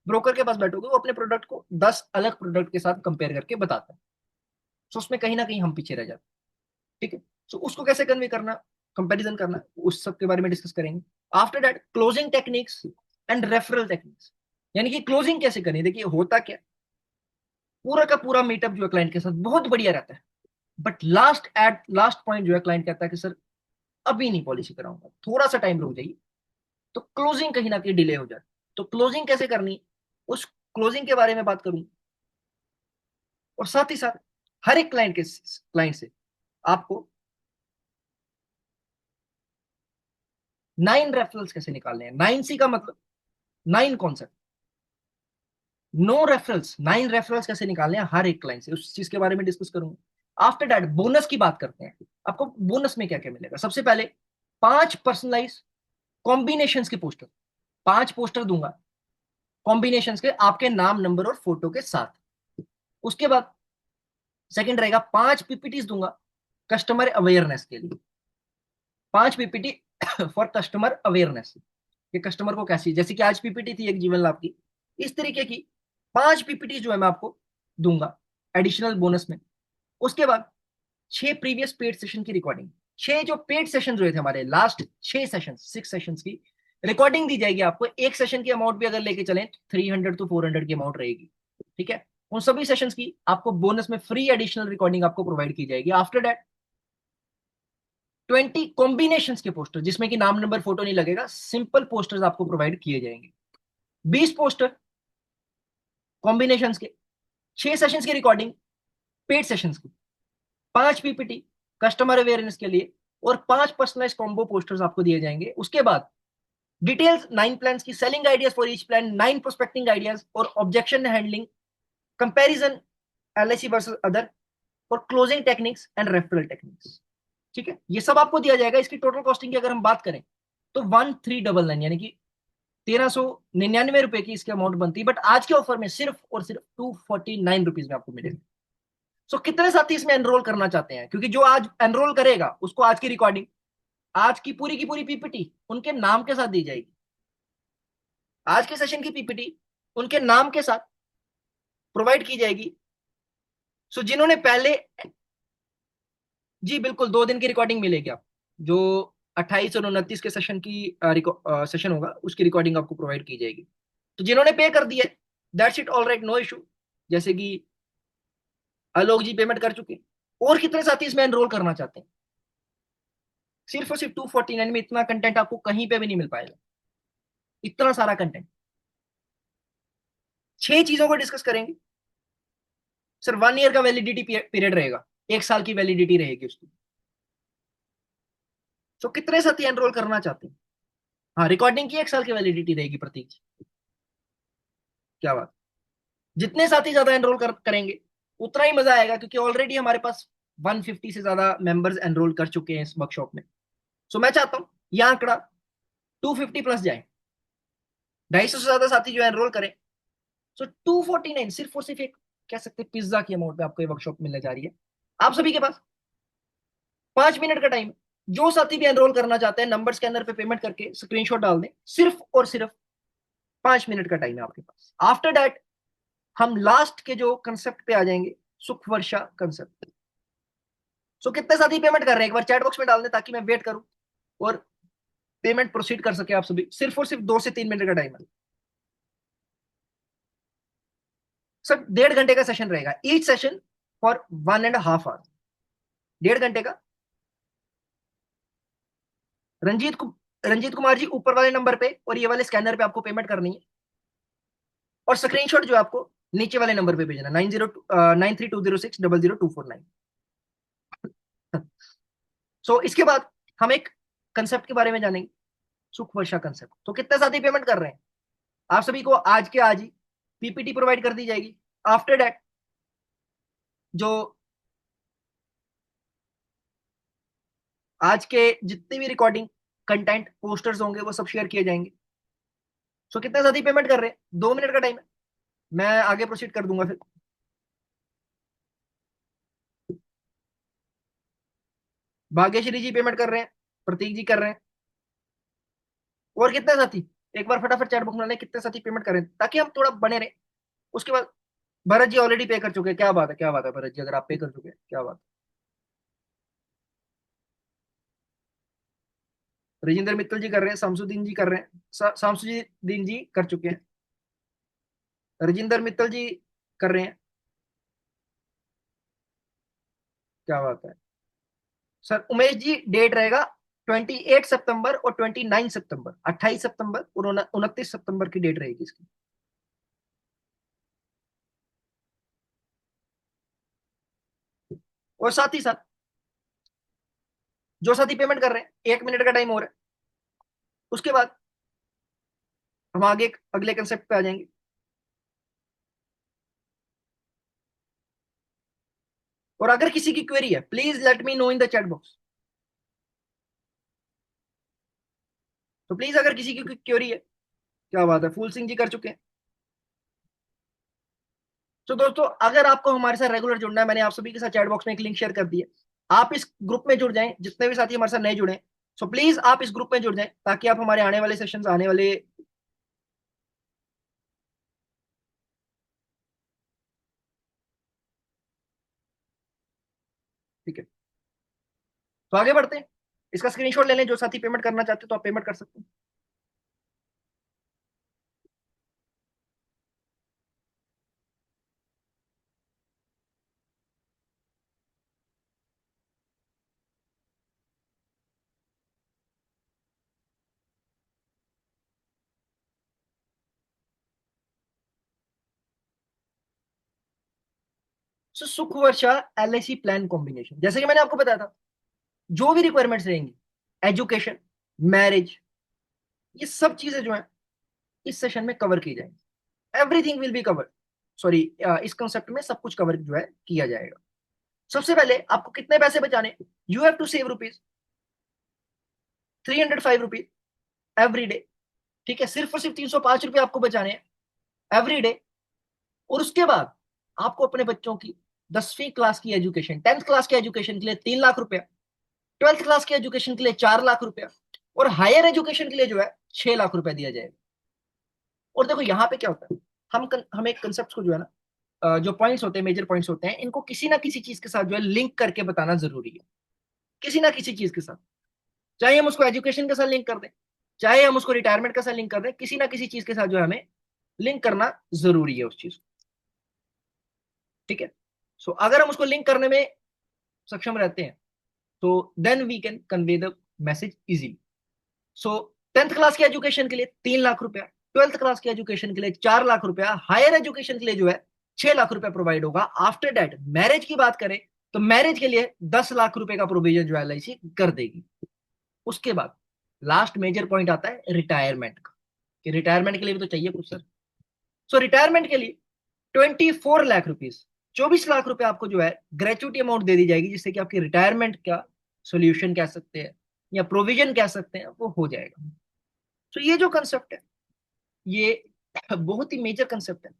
ब्रोकर के पास बैठोगे, वो अपने प्रोडक्ट को 10 अलग प्रोडक्ट के साथ कंपेयर करके बताता है। तो उसमें कहीं ना कहीं हम पीछे रह जाते हैं। ठीक है, सो उसको कैसे कन्वे करना, कंपैरिजन करना, उस सब के बारे में डिस्कस करेंगे। After that closing techniques and referral techniques, यानी कि क्लोजिंग कैसे करनी है। देखिए होता क्या, पूरा का पूरा मीटअप जो है क्लाइंट के साथ बहुत बढ़िया रहता है, बट लास्ट पॉइंट जो है क्लाइंट कहता है कि सर अभी नहीं पॉलिसी कराऊंगा, थोड़ा सा टाइम रुक जाइए। तो क्लोजिंग कहीं ना कहीं डिले हो जाती। तो क्लोजिंग कैसे करनी, उस क्लोजिंग के बारे में बात करूंगा। और साथ ही साथ हर एक क्लाइंट से आपको 9 रेफरल्स कैसे निकालने हैं। 9C का मतलब 9 कॉन्सेप्ट, नो रेफरल्स, 9 रेफरल्स कैसे निकालने हैं हर एक क्लाइंट से, उस चीज के बारे में डिस्कस करूंगा। आफ्टर दैट बोनस की बात करते हैं। आपको बोनस में क्या क्या मिलेगा। सबसे पहले 5 पर्सनलाइज कॉम्बिनेशन के पोस्टर, 5 पोस्टर दूंगा कॉम्बिनेशन के, आपके नाम, नंबर और फोटो के साथ। उसके बाद सेकंड रहेगा 5 PPTs दूंगा कस्टमर अवेयरनेस के लिए, 5 PPT फॉर कस्टमर अवेयरनेस, कि कस्टमर को कैसी, जैसे कि आज पीपीटी थी एक जीवन लाभ की, इस तरीके की 5 PPT जो है मैं आपको दूंगा एडिशनल बोनस में। उसके बाद 6 प्रीवियस पेड सेशन की रिकॉर्डिंग, 6 जो पेड सेशन हुए थे हमारे, लास्ट 6 सेशन, 6 सेशन की रिकॉर्डिंग दी जाएगी आपको। एक सेशन की अमाउंट भी अगर लेके चलें 300 to 400 की अमाउंट रहेगी। ठीक है, उन सभी सेशंस की आपको बोनस में फ्री एडिशनल रिकॉर्डिंग आपको प्रोवाइड की जाएगी। आफ्टर दैट 20 कॉम्बिनेशन के पोस्टर, जिसमें कि नाम, नंबर, फोटो नहीं लगेगा, सिंपल पोस्टर्स आपको प्रोवाइड किए जाएंगे। 20 पोस्टर कॉम्बिनेशन के, 6 सेशंस की रिकॉर्डिंग पेड सेशंस की, 5 PPT कस्टमर अवेयरनेस के लिए, और 5 पर्सनलाइज कॉम्बो पोस्टर्स आपको दिए जाएंगे। उसके बाद डिटेल्स 9 प्लान की, selling ideas for each plan, 9 prospecting ideas, और objection handling, comparison LIC versus other, और closing techniques and referral techniques. ठीक है, ये सब आपको दिया जाएगा। इसकी टोटल कॉस्टिंग की अगर हम बात करें तो 1399, यानी कि 1399 रुपए की इसकी अमाउंट बनती है, बट आज के ऑफर में सिर्फ और सिर्फ 249 रुपीज में आपको मिलेगा। सो कितने साथी इसमें एनरोल करना चाहते हैं, क्योंकि जो आज एनरोल करेगा उसको आज की रिकॉर्डिंग, आज की पूरी पीपीटी उनके नाम के साथ दी जाएगी। आज के सेशन की पीपीटी उनके नाम के साथ प्रोवाइड की जाएगी। सो जिन्होंने पहले, जी बिल्कुल 2 दिन की रिकॉर्डिंग मिलेगी आप, जो 28 और 29 के सेशन की सेशन होगा उसकी रिकॉर्डिंग आपको प्रोवाइड की जाएगी। तो जिन्होंने पे कर दिया, that's it, all right, no issue. जैसे कि आलोक जी पेमेंट कर चुके। और कितने साथी इसमें एनरोल करना चाहते हैं। सिर्फ और सिर्फ 249 में इतना कंटेंट आपको कहीं पे भी नहीं मिल पाएगा, इतना सारा कंटेंट। 6 चीजों को डिस्कस करेंगे। सर 1 ईयर का वैलिडिटी पीरियड रहेगा, 1 साल की वैलिडिटी रहेगी उसकी। तो कितने साथी एनरोल करना चाहते हैं। हाँ, रिकॉर्डिंग की 1 साल की वैलिडिटी रहेगी प्रतीक जी। क्या बात, जितने साथी ज्यादा करेंगे उतना ही मजा आएगा, क्योंकि ऑलरेडी हमारे पास 150 से ज्यादा मेंबर्स एनरोल कर चुके हैं इस वर्कशॉप में। सो मैं चाहता हूं यह आंकड़ा 250 प्लस जाए, 250 से ज्यादा साथी जो एनरोल करें। सो 249 सिर्फ और सिर्फ एक, कह सकते हैं पिज्जा की अमाउंट पे आपको ये वर्कशॉप मिलने जा रही है। आप सभी के पास 5 मिनट का टाइम, जो साथी भी एनरोल करना चाहते हैं नंबर स्कैनर पे पेमेंट करके स्क्रीनशॉट डाल दें, सिर्फ और सिर्फ 5 मिनट का टाइम है आपके पास। आफ्टर दैट हम लास्ट के जो कंसेप्ट पे आ जाएंगे, सुख वर्षा कंसेप्ट। सो कितने साथी पेमेंट कर रहे हैं एक बार चैट बॉक्स में डाल दें, ताकि मैं वेट करूं और पेमेंट प्रोसीड कर सके आप सभी। सिर्फ और सिर्फ 2 से 3 मिनट का टाइम है सर। 1.5 घंटे का सेशन रहेगा, ईच सेशन फॉर 1.5 आवर, 1.5 घंटे का। रंजीत कुमार जी ऊपर वाले नंबर पे और ये वाले स्कैनर पे आपको पेमेंट करनी है, और स्क्रीनशॉट जो आपको नीचे वाले नंबर पे भेजना, 9320600024 9। सो इसके बाद हम एक कंसेप्ट के बारे में जानेंगे, सुख वर्षा कंसेप्ट। तो कितने साथी पेमेंट कर रहे हैं? आप सभी को आज के आज ही पीपीटी प्रोवाइड कर दी जाएगी। आफ्टर दैट जो आज के जितने भी रिकॉर्डिंग कंटेंट पोस्टर्स होंगे वो सब शेयर किए जाएंगे। सो कितने साथी पेमेंट कर रहे हैं? 2 मिनट का टाइम है, मैं आगे प्रोसीड कर दूंगा फिर। भाग्यश्री जी पेमेंट कर रहे हैं, प्रतीक जी कर रहे हैं। और कितने साथी? एक बार फटाफट चैट बॉक्स में डालें कितने साथी पेमेंट कर रहे हैं, ताकि हम थोड़ा बने रहे। उसके बाद भरत जी ऑलरेडी पे कर चुके हैं, क्या बात है, क्या बात है भरत जी, अगर आप पे कर चुके हैं क्या बात है। राजेंद्र मित्तल जी कर रहे हैं, शामसुद्दीन जी कर रहे हैं, शामसुद्दीन जी कर चुके हैं, राजेंद्र मित्तल जी कर रहे हैं, क्या बात है। सर उमेश जी डेट रहेगा 28 सितंबर और 29 सितंबर, 28 सितंबर और 29 सितंबर की डेट रहेगी इसकी। और साथ ही साथ जो साथी पेमेंट कर रहे हैं, 1 मिनट का टाइम हो रहा है, उसके बाद हम आगे अगले कंसेप्ट पे आ जाएंगे। और अगर किसी की क्वेरी है please let me know in the chat box. तो प्लीज अगर किसी की क्वेरी है, क्या बात है, फूल सिंह जी कर चुके हैं। तो दोस्तों अगर आपको हमारे साथ रेगुलर जुड़ना है, मैंने आप सभी के साथ चैट बॉक्स में एक लिंक शेयर कर दिया, आप इस ग्रुप में जुड़ जाएं, जितने भी साथी हमारे साथ नए जुड़े हैं। सो प्लीज आप इस ग्रुप में जुड़ जाएं, ताकि आप हमारे आने वाले सेशंस, आने वाले, ठीक है। तो आगे बढ़ते हैं, इसका स्क्रीनशॉट ले लें, जो साथी पेमेंट करना चाहते हो तो आप पेमेंट कर सकते हैं। सो सुख वर्षा एलआईसी प्लान कॉम्बिनेशन, जैसे कि मैंने आपको बताया था, जो भी रिक्वायरमेंट्स रहेंगी, एजुकेशन, मैरिज, ये सब चीजें जो है इस सेशन में कवर की जाएंगी। Everything will be cover, sorry, इस कंसेप्ट में सब कुछ कवर जो है किया जाएगा। सबसे पहले आपको कितने पैसे बचाने? You have to save rupees 305 rupees every day. ठीक है, सिर्फ और सिर्फ 305 रुपये आपको बचाने हैं एवरी डे। और उसके बाद आपको अपने बच्चों की 10वीं क्लास की एजुकेशन, 10th क्लास की एजुकेशन के लिए 3 लाख रुपया, 12th क्लास की एजुकेशन के लिए 4 लाख रुपया, और हायर एजुकेशन के लिए जो है 6 लाख रुपया दिया जाएगा। और देखो यहाँ पे क्या होता है, हम एक कंसेप्ट को जो है ना, जो पॉइंट्स होते हैं, मेजर पॉइंट्स होते हैं, इनको किसी ना किसी चीज के साथ जो है लिंक करके बताना जरूरी है, किसी ना किसी चीज के साथ। चाहे हम उसको एजुकेशन के साथ लिंक कर दें, चाहे हम उसको रिटायरमेंट के साथ लिंक कर दें, किसी ना किसी चीज के साथ जो है हमें लिंक करना जरूरी है उस चीज को। ठीक है। सो अगर हम उसको लिंक करने में सक्षम रहते हैं, तो then we can convey the message easily. So 10th class की एजुकेशन के लिए 3 लाख रुपया, 12th क्लास की एजुकेशन के लिए 4 लाख रुपया, हायर एजुकेशन के लिए जो है 6 लाख रुपया प्रोवाइड होगा। आफ्टर दैट मैरिज की बात करें तो मैरिज के लिए 10 लाख रुपए का प्रोविजन जो है एलआईसी कर देगी। उसके बाद लास्ट मेजर पॉइंट आता है रिटायरमेंट का, कि रिटायरमेंट के लिए भी तो चाहिए कुछ सर। सो रिटायरमेंट के लिए 24 लाख रुपीज, 24 लाख रुपए आपको जो है ग्रेचुटी अमाउंट दे दी जाएगी, जिससे कि आपकी रिटायरमेंट का सोल्यूशन कह सकते हैं या प्रोविजन कह सकते हैं, वो हो जाएगा। तो ये जो कंसेप्ट है, ये बहुत ही मेजर कंसेप्ट है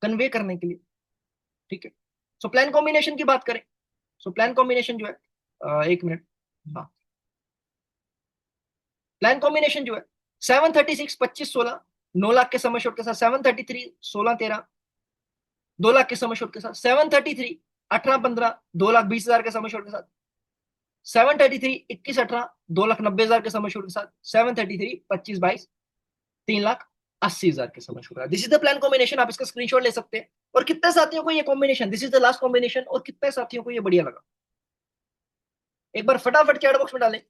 कन्वे करने के लिए। ठीक है। सो प्लान कॉम्बिनेशन की बात करें, सो प्लान कॉम्बिनेशन जो है, 1 मिनट, हाँ, प्लान कॉम्बिनेशन जो है 736 25 16, 9 लाख के समय शॉट के साथ, 733 16 13, 2 लाख के समय शॉट के साथ, 733 18 15, 2 लाख 20 हजार के समय शॉट के साथ, 733 21 18, 2 लाख 90 हजार के समय शॉट के साथ, 733 25 22, 3 लाख 80 हजार के समय shot. This is the plan combination, आप इसका स्क्रीनशॉट ले सकते हैं। और कितने साथियों को ये combination, this is the last combination, और कितने साथियों को ये बढ़िया लगा, एक बार फटाफट चैट बॉक्स में डालें,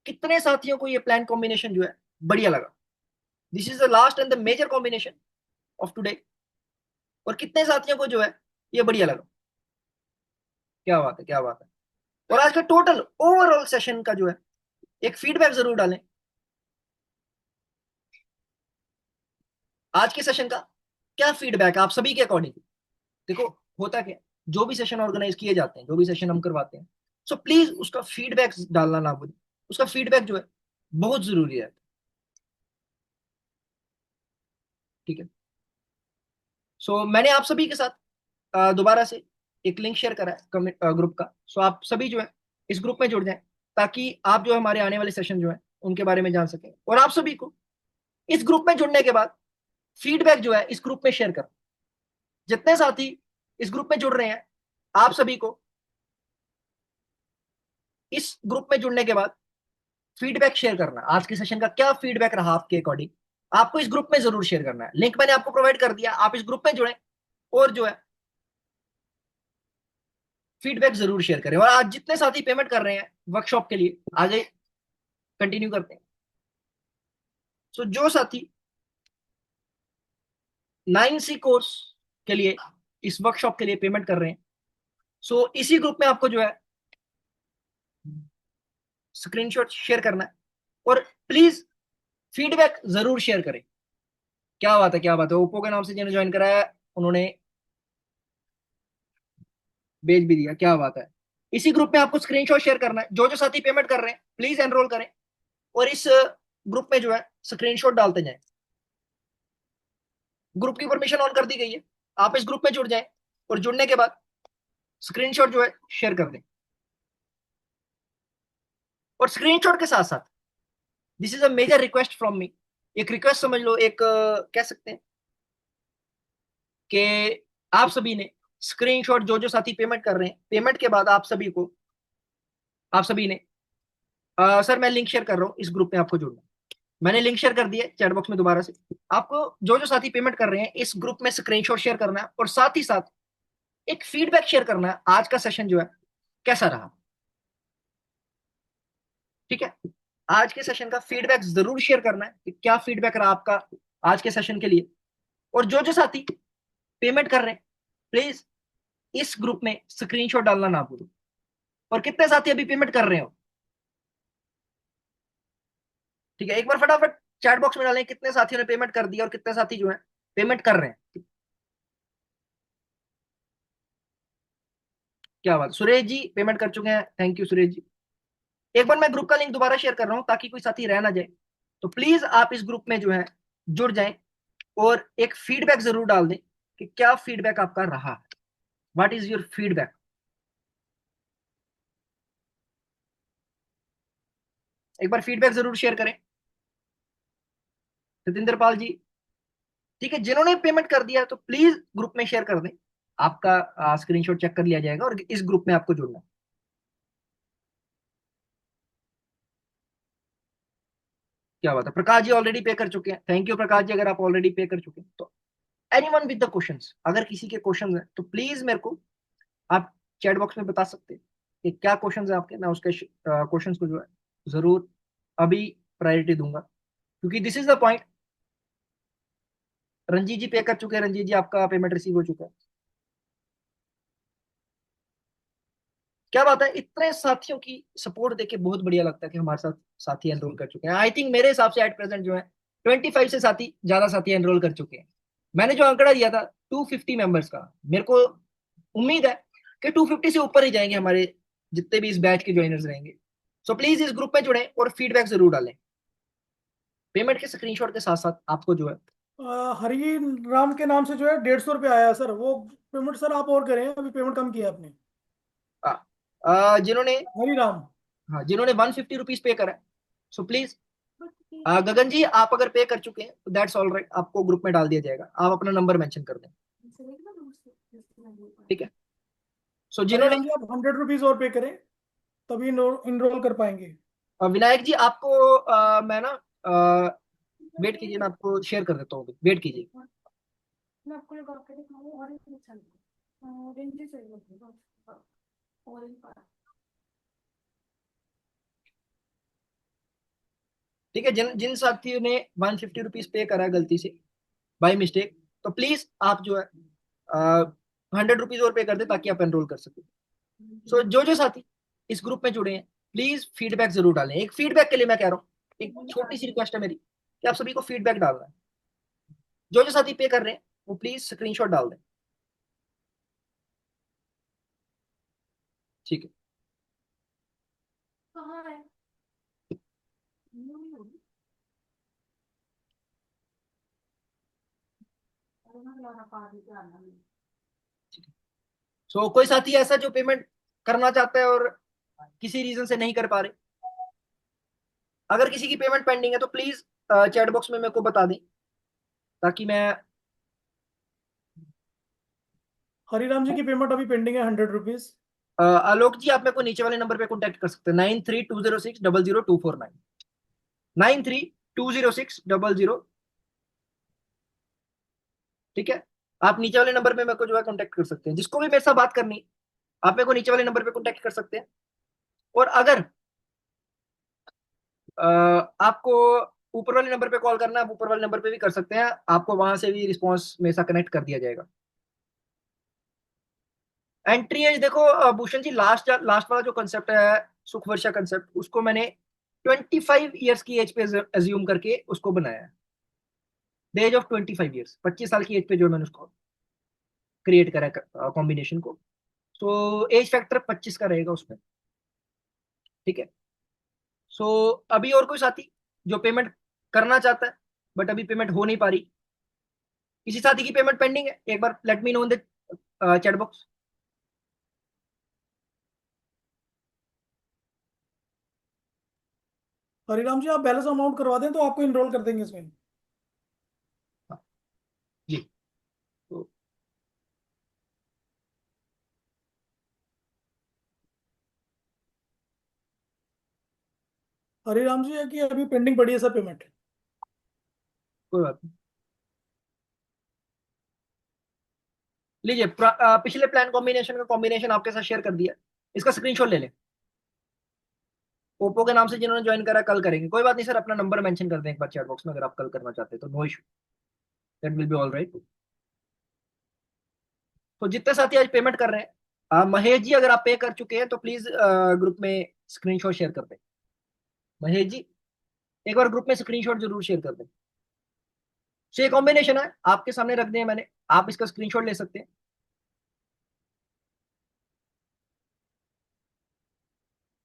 कितने साथियों को ये प्लान कॉम्बिनेशन जो है बढ़िया लगा। This is the last and the major combination of today. और कितने साथियों को जो है ये बढ़िया लगा। क्या बात है, क्या बात है। और आज का टोटल ओवरऑल सेशन का जो है एक फीडबैक जरूर डालें आज के सेशन का। क्या फीडबैक आप सभी के अकॉर्डिंग? देखो, होता क्या है, जो भी सेशन ऑर्गेनाइज किए जाते हैं, जो भी सेशन हम करवाते हैं, सो प्लीज उसका फीडबैक डालना ना भूलें। उसका फीडबैक जो है बहुत जरूरी है। ठीक है। सो मैंने आप सभी के साथ दोबारा से एक लिंक शेयर करा है ग्रुप का। सो आप सभी जो है इस ग्रुप में जुड़ जाएं, ताकि आप जो है हमारे आने वाले सेशन जो है उनके बारे में जान सकें। और आप सभी को इस ग्रुप में जुड़ने के बाद फीडबैक जो है इस ग्रुप में शेयर कर, जितने साथी इस ग्रुप में जुड़ रहे हैं, आप सभी को इस ग्रुप में जुड़ने के बाद फीडबैक शेयर करना। आज के सेशन का क्या फीडबैक रहा आपके अकॉर्डिंग, आपको इस ग्रुप में जरूर शेयर करना है। लिंक मैंने आपको प्रोवाइड कर दिया, आप इस ग्रुप में जुड़े और जो है फीडबैक जरूर शेयर करें। और आज जितने साथी पेमेंट कर रहे हैं वर्कशॉप के लिए, आगे कंटिन्यू करते हैं। सो जो साथी 9C कोर्स के लिए, इस वर्कशॉप के लिए पेमेंट कर रहे हैं, सो इसी ग्रुप में आपको जो है स्क्रीनशॉट शेयर करना है और प्लीज फीडबैक जरूर शेयर करें। क्या बात है, क्या बात है। ओप्पो के नाम से जिन्होंने ज्वाइन करा है उन्होंने भेज भी दिया, क्या बात है। इसी ग्रुप में आपको स्क्रीनशॉट शेयर करना है। जो जो साथी पेमेंट कर रहे हैं प्लीज एनरोल करें और इस ग्रुप में जो है स्क्रीनशॉट डालते जाएं। ग्रुप की परमिशन ऑन कर दी गई है, आप इस ग्रुप में जुड़ जाएं और जुड़ने के बाद स्क्रीनशॉट जो है शेयर कर दें। और स्क्रीनशॉट के साथ साथ, this is a major request from me, एक रिक्वेस्ट समझ लो, एक कह सकते हैं कि आप सभी ने स्क्रीनशॉट, जो जो साथी पेमेंट कर रहे हैं, पेमेंट के बाद आप सभी ने सर मैं लिंक शेयर कर रहा हूँ, इस ग्रुप में आपको जुड़ना। मैंने लिंक शेयर कर दिया चैट बॉक्स में दोबारा से। आपको जो जो साथी पेमेंट कर रहे हैं इस ग्रुप में स्क्रीनशॉट शेयर करना है और साथ ही साथ एक फीडबैक शेयर करना है, आज का सेशन जो है कैसा रहा। ठीक है, आज के सेशन का फीडबैक जरूर शेयर करना है कि क्या फीडबैक रहा आपका आज के सेशन के लिए। और जो जो साथी पेमेंट कर रहे हैं प्लीज इस ग्रुप में स्क्रीनशॉट डालना ना भूलो। और कितने साथी अभी पेमेंट कर रहे हो, ठीक है, एक बार फटाफट चैट बॉक्स में डालें कितने साथियों ने पेमेंट कर दिया और कितने साथी जो है पेमेंट कर रहे हैं। क्या बात, सुरेश जी पेमेंट कर चुके हैं, थैंक यू सुरेश जी। एक बार मैं ग्रुप का लिंक दोबारा शेयर कर रहा हूं ताकि कोई साथी रह ना जाए। तो प्लीज आप इस ग्रुप में जो है जुड़ जाएं और एक फीडबैक जरूर डाल दें कि क्या फीडबैक आपका रहा, व्हाट इज योर फीडबैक। एक बार फीडबैक जरूर शेयर करें। सतिंदर पाल जी, ठीक है, जिन्होंने पेमेंट कर दिया है तो प्लीज ग्रुप में शेयर कर दें। आपका स्क्रीनशॉट चेक कर लिया जाएगा और इस ग्रुप में आपको जुड़ना है। क्या बात है, प्रकाश जी ऑलरेडी पे कर चुके हैं, थैंक यू प्रकाश जी, अगर आप ऑलरेडी पे कर चुके हैं तो। एनीवन विद द क्वेश्चंस, अगर किसी के क्वेश्चंस हैं तो प्लीज मेरे को आप चैट बॉक्स में बता सकते हैं कि क्या क्वेश्चंस है आपके। मैं उसके क्वेश्चंस को जो है जरूर अभी प्रायोरिटी दूंगा, क्योंकि this is the point. Ranjit ji pay कर चुके हैं, रंजीत जी आपका पेमेंट रिसीव हो चुका है। क्या बात है, इतने साथियों की सपोर्ट देके बहुत बढ़िया लगता है कि हमारे साथ साथी एनरोल कर चुके हैं। आई थिंक मेरे हिसाब से एट प्रेजेंट जो है 25 से साथी ज्यादा साथी एनरोल कर चुके हैं। मैंने जो आंकड़ा दिया था 250 मेंबर्स का, मेरे को उम्मीद है कि 250 से ऊपर ही जाएंगे हमारे जितने भी इस बैच के ज्वाइनर्स रहेंगे। सो प्लीज इस ग्रुप में जुड़ें और फीडबैक जरूर डालें। पेमेंट के स्क्रीनशॉट के साथ साथ आपको जो है हरी राम के नाम से जो है 150 रुपये आया है सर, वो पेमेंट सर आप और करें, अभी पेमेंट कम किया आपने। जिन्होंने, हरी राम। हाँ जिन्होंने 150 रुपीज पे करा है, सो प्लीज गगन जी आप अगर पे कर चुके हैं तो दैट्स ऑल राइट, आपको ग्रुप में डाल दिया जाएगा, आप अपना नंबर मेंशन कर दें। ठीक है, सो हरी जिन्होंने, राम जी आप 100 रुपीज और पे करें, तभी इनरोल कर पाएंगे। विनायक जी आपको मैं ना वेट कीजिए, मैं आपको शेयर कर देता हूँ, वेट कीजिए। मैं आपको लगा के दिखाऊं और एक अच्छा ऑरेंज ही चाहिए होगा, ऑरेंज का। ठीक है, जिन जिन साथियों ने 150 रुपीज पे करा है गलती से, बाई मिस्टेक, तो प्लीज आप जो है 100 रुपीज और पे कर दे ताकि आप एनरोल कर सके। सो जो साथी इस ग्रुप में जुड़े हैं, प्लीज फीडबैक जरूर डालें। एक फीडबैक के लिए मैं कह रहा हूँ, एक छोटी सी रिक्वेस्ट है मेरी कि आप सभी को फीडबैक डालना है। जो साथी पे कर रहे हैं वो प्लीज स्क्रीनशॉट डाल दें, ठीक है। सो कोई साथी ऐसा जो पेमेंट करना चाहता है और किसी रीजन से नहीं कर पा रहे, अगर किसी की पेमेंट पेंडिंग है तो प्लीज चैट बॉक्स में मेरे को बता दें, ताकि मैं हरिराम जी की पेमेंट अभी पेंडिंग है 100 रुपीज। आलोक जी, आप मेरे को नीचे वाले नंबर पे कॉन्टेक्ट कर सकते हैं, 9320600249, 93206000। ठीक है, आप नीचे वाले नंबर पे मेरे को जो है कॉन्टेक्ट कर सकते हैं, जिसको भी मेरे साथ बात करनी है आप मेरे को नीचे वाले नंबर पे कॉन्टेक्ट कर सकते हैं। और अगर आपको ऊपर वाले नंबर पे कॉल करना है, आप ऊपर वाले नंबर पे भी कर सकते हैं, आपको वहां से भी रिस्पॉन्स मेरे साथ कनेक्ट कर दिया जाएगा। एंट्री एज देखो भूषण जी, लास्ट लास्ट वाला जो कंसेप्ट है, सुख वर्षा कंसेप्ट, उसको मैंने 25 ईयर्स की एज पे एज्यूम करके उसको बनाया है। द एज ऑफ 25 ईयर्स, 25 साल की एज पे जो मैंने उसको क्रिएट करा है कॉम्बिनेशन को। सो एज फैक्टर 25 का रहेगा उसमें, ठीक है। सो अभी और कोई साथी जो पेमेंट करना चाहता है बट अभी पेमेंट हो नहीं पा रही, किसी साथी की पेमेंट पेंडिंग है, एक बार let me know in the chat box. Hariram ji, आप बैलेंस अमाउंट करवा दें तो आपको इनरोल कर देंगे इसमें। जी, तो हरिराम जी है कि अभी पेंडिंग पड़ी है सर पेमेंट। कोई बात नहीं। लीजिए, पिछले प्लान कॉम्बिनेशन का कॉम्बिनेशन आपके साथ शेयर कर दिया, इसका स्क्रीनशॉट ले लें। ओप्पो के नाम से जिन्होंने ज्वाइन करा, कल करेंगे, कोई बात नहीं सर, अपना नंबर मेंशन कर दें एक बार चैट बॉक्स में, अगर आप कल करना चाहते हैं तो no issue, that will be all right. तो जितने साथी आज पेमेंट कर रहे हैं, महेश जी अगर आप पे कर चुके हैं तो प्लीज ग्रुप में स्क्रीनशॉट शेयर कर दें। महेश जी, एक बार ग्रुप में स्क्रीनशॉट जरूर शेयर कर दें। तो ये कॉम्बिनेशन है, आपके सामने रख दिया मैंने, आप इसका स्क्रीनशॉट ले सकते हैं।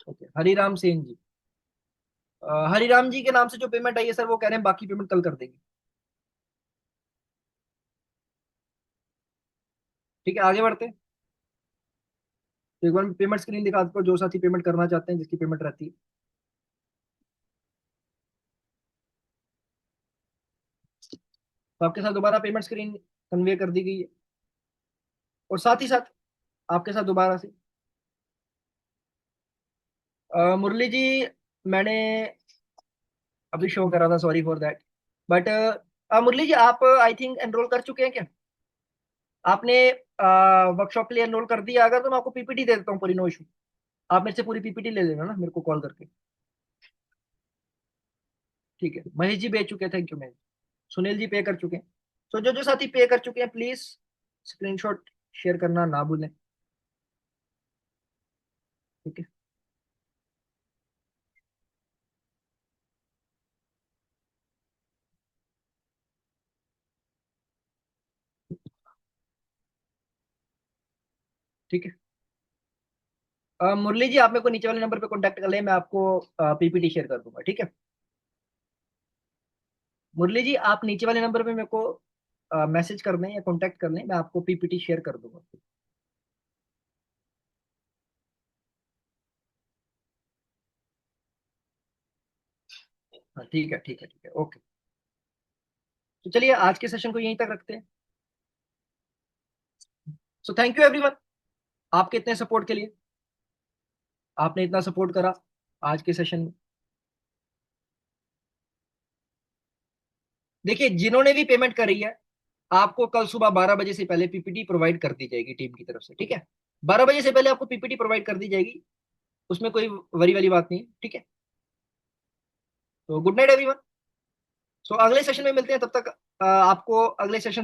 ओके, हरिराम सेन जी, हरिराम जी के नाम से जो पेमेंट आई है सर, वो कह रहे हैं बाकी पेमेंट कल कर देंगे। ठीक है, आगे बढ़ते हैं। तो एक बार पेमेंट स्क्रीन दिखा दो, जो साथी पेमेंट करना चाहते हैं, जिसकी पेमेंट रहती है। तो आपके साथ दोबारा पेमेंट स्क्रीन कन्वे कर दी गई है, और साथ ही साथ आपके साथ दोबारा से मुरली जी, मैंने अभी शो करा था, सॉरी फॉर दैट, बट मुरली जी आप आई थिंक एनरोल कर चुके हैं क्या? आपने वर्कशॉप के लिए एनरोल कर दिया? अगर तो मैं आपको पीपीटी दे देता हूँ पूरी, नो इशू। आप मेरे से पूरी पीपीटी ले लेना ना, मेरे को कॉल करके। ठीक है, महेश जी भेज चुके हैं, thank you Mahesh. Sunil ji pay कर चुके हैं। तो जो साथी पे कर चुके हैं, प्लीज स्क्रीनशॉट शेयर करना ना भूलें, ठीक है। ठीक है, मुरली जी आप मेरे को नीचे वाले नंबर पे कॉन्टैक्ट कर लें, मैं आपको पीपीटी शेयर कर दूंगा, ठीक है। मुरली जी आप नीचे वाले नंबर पे मेरे को मैसेज कर दें या कॉन्टैक्ट कर लें, मैं आपको पीपीटी शेयर कर दूंगा। हाँ ठीक है, ठीक है, ठीक है, ओके। तो चलिए आज के सेशन को यहीं तक रखते हैं। सो थैंक यू एवरीवन, आपके इतने सपोर्ट के लिए, आपने इतना सपोर्ट करा आज के सेशन में। देखिए, जिन्होंने भी पेमेंट करी है, आपको कल सुबह 12 बजे से पहले पीपीटी प्रोवाइड कर दी जाएगी टीम की तरफ से, ठीक है। 12 बजे से पहले आपको पीपीटी प्रोवाइड कर दी जाएगी, उसमें कोई वरी वाली बात नहीं है, ठीक है। तो गुड नाइट एवरीवन। सो अगले सेशन में मिलते हैं, तब तक आपको अगले सेशन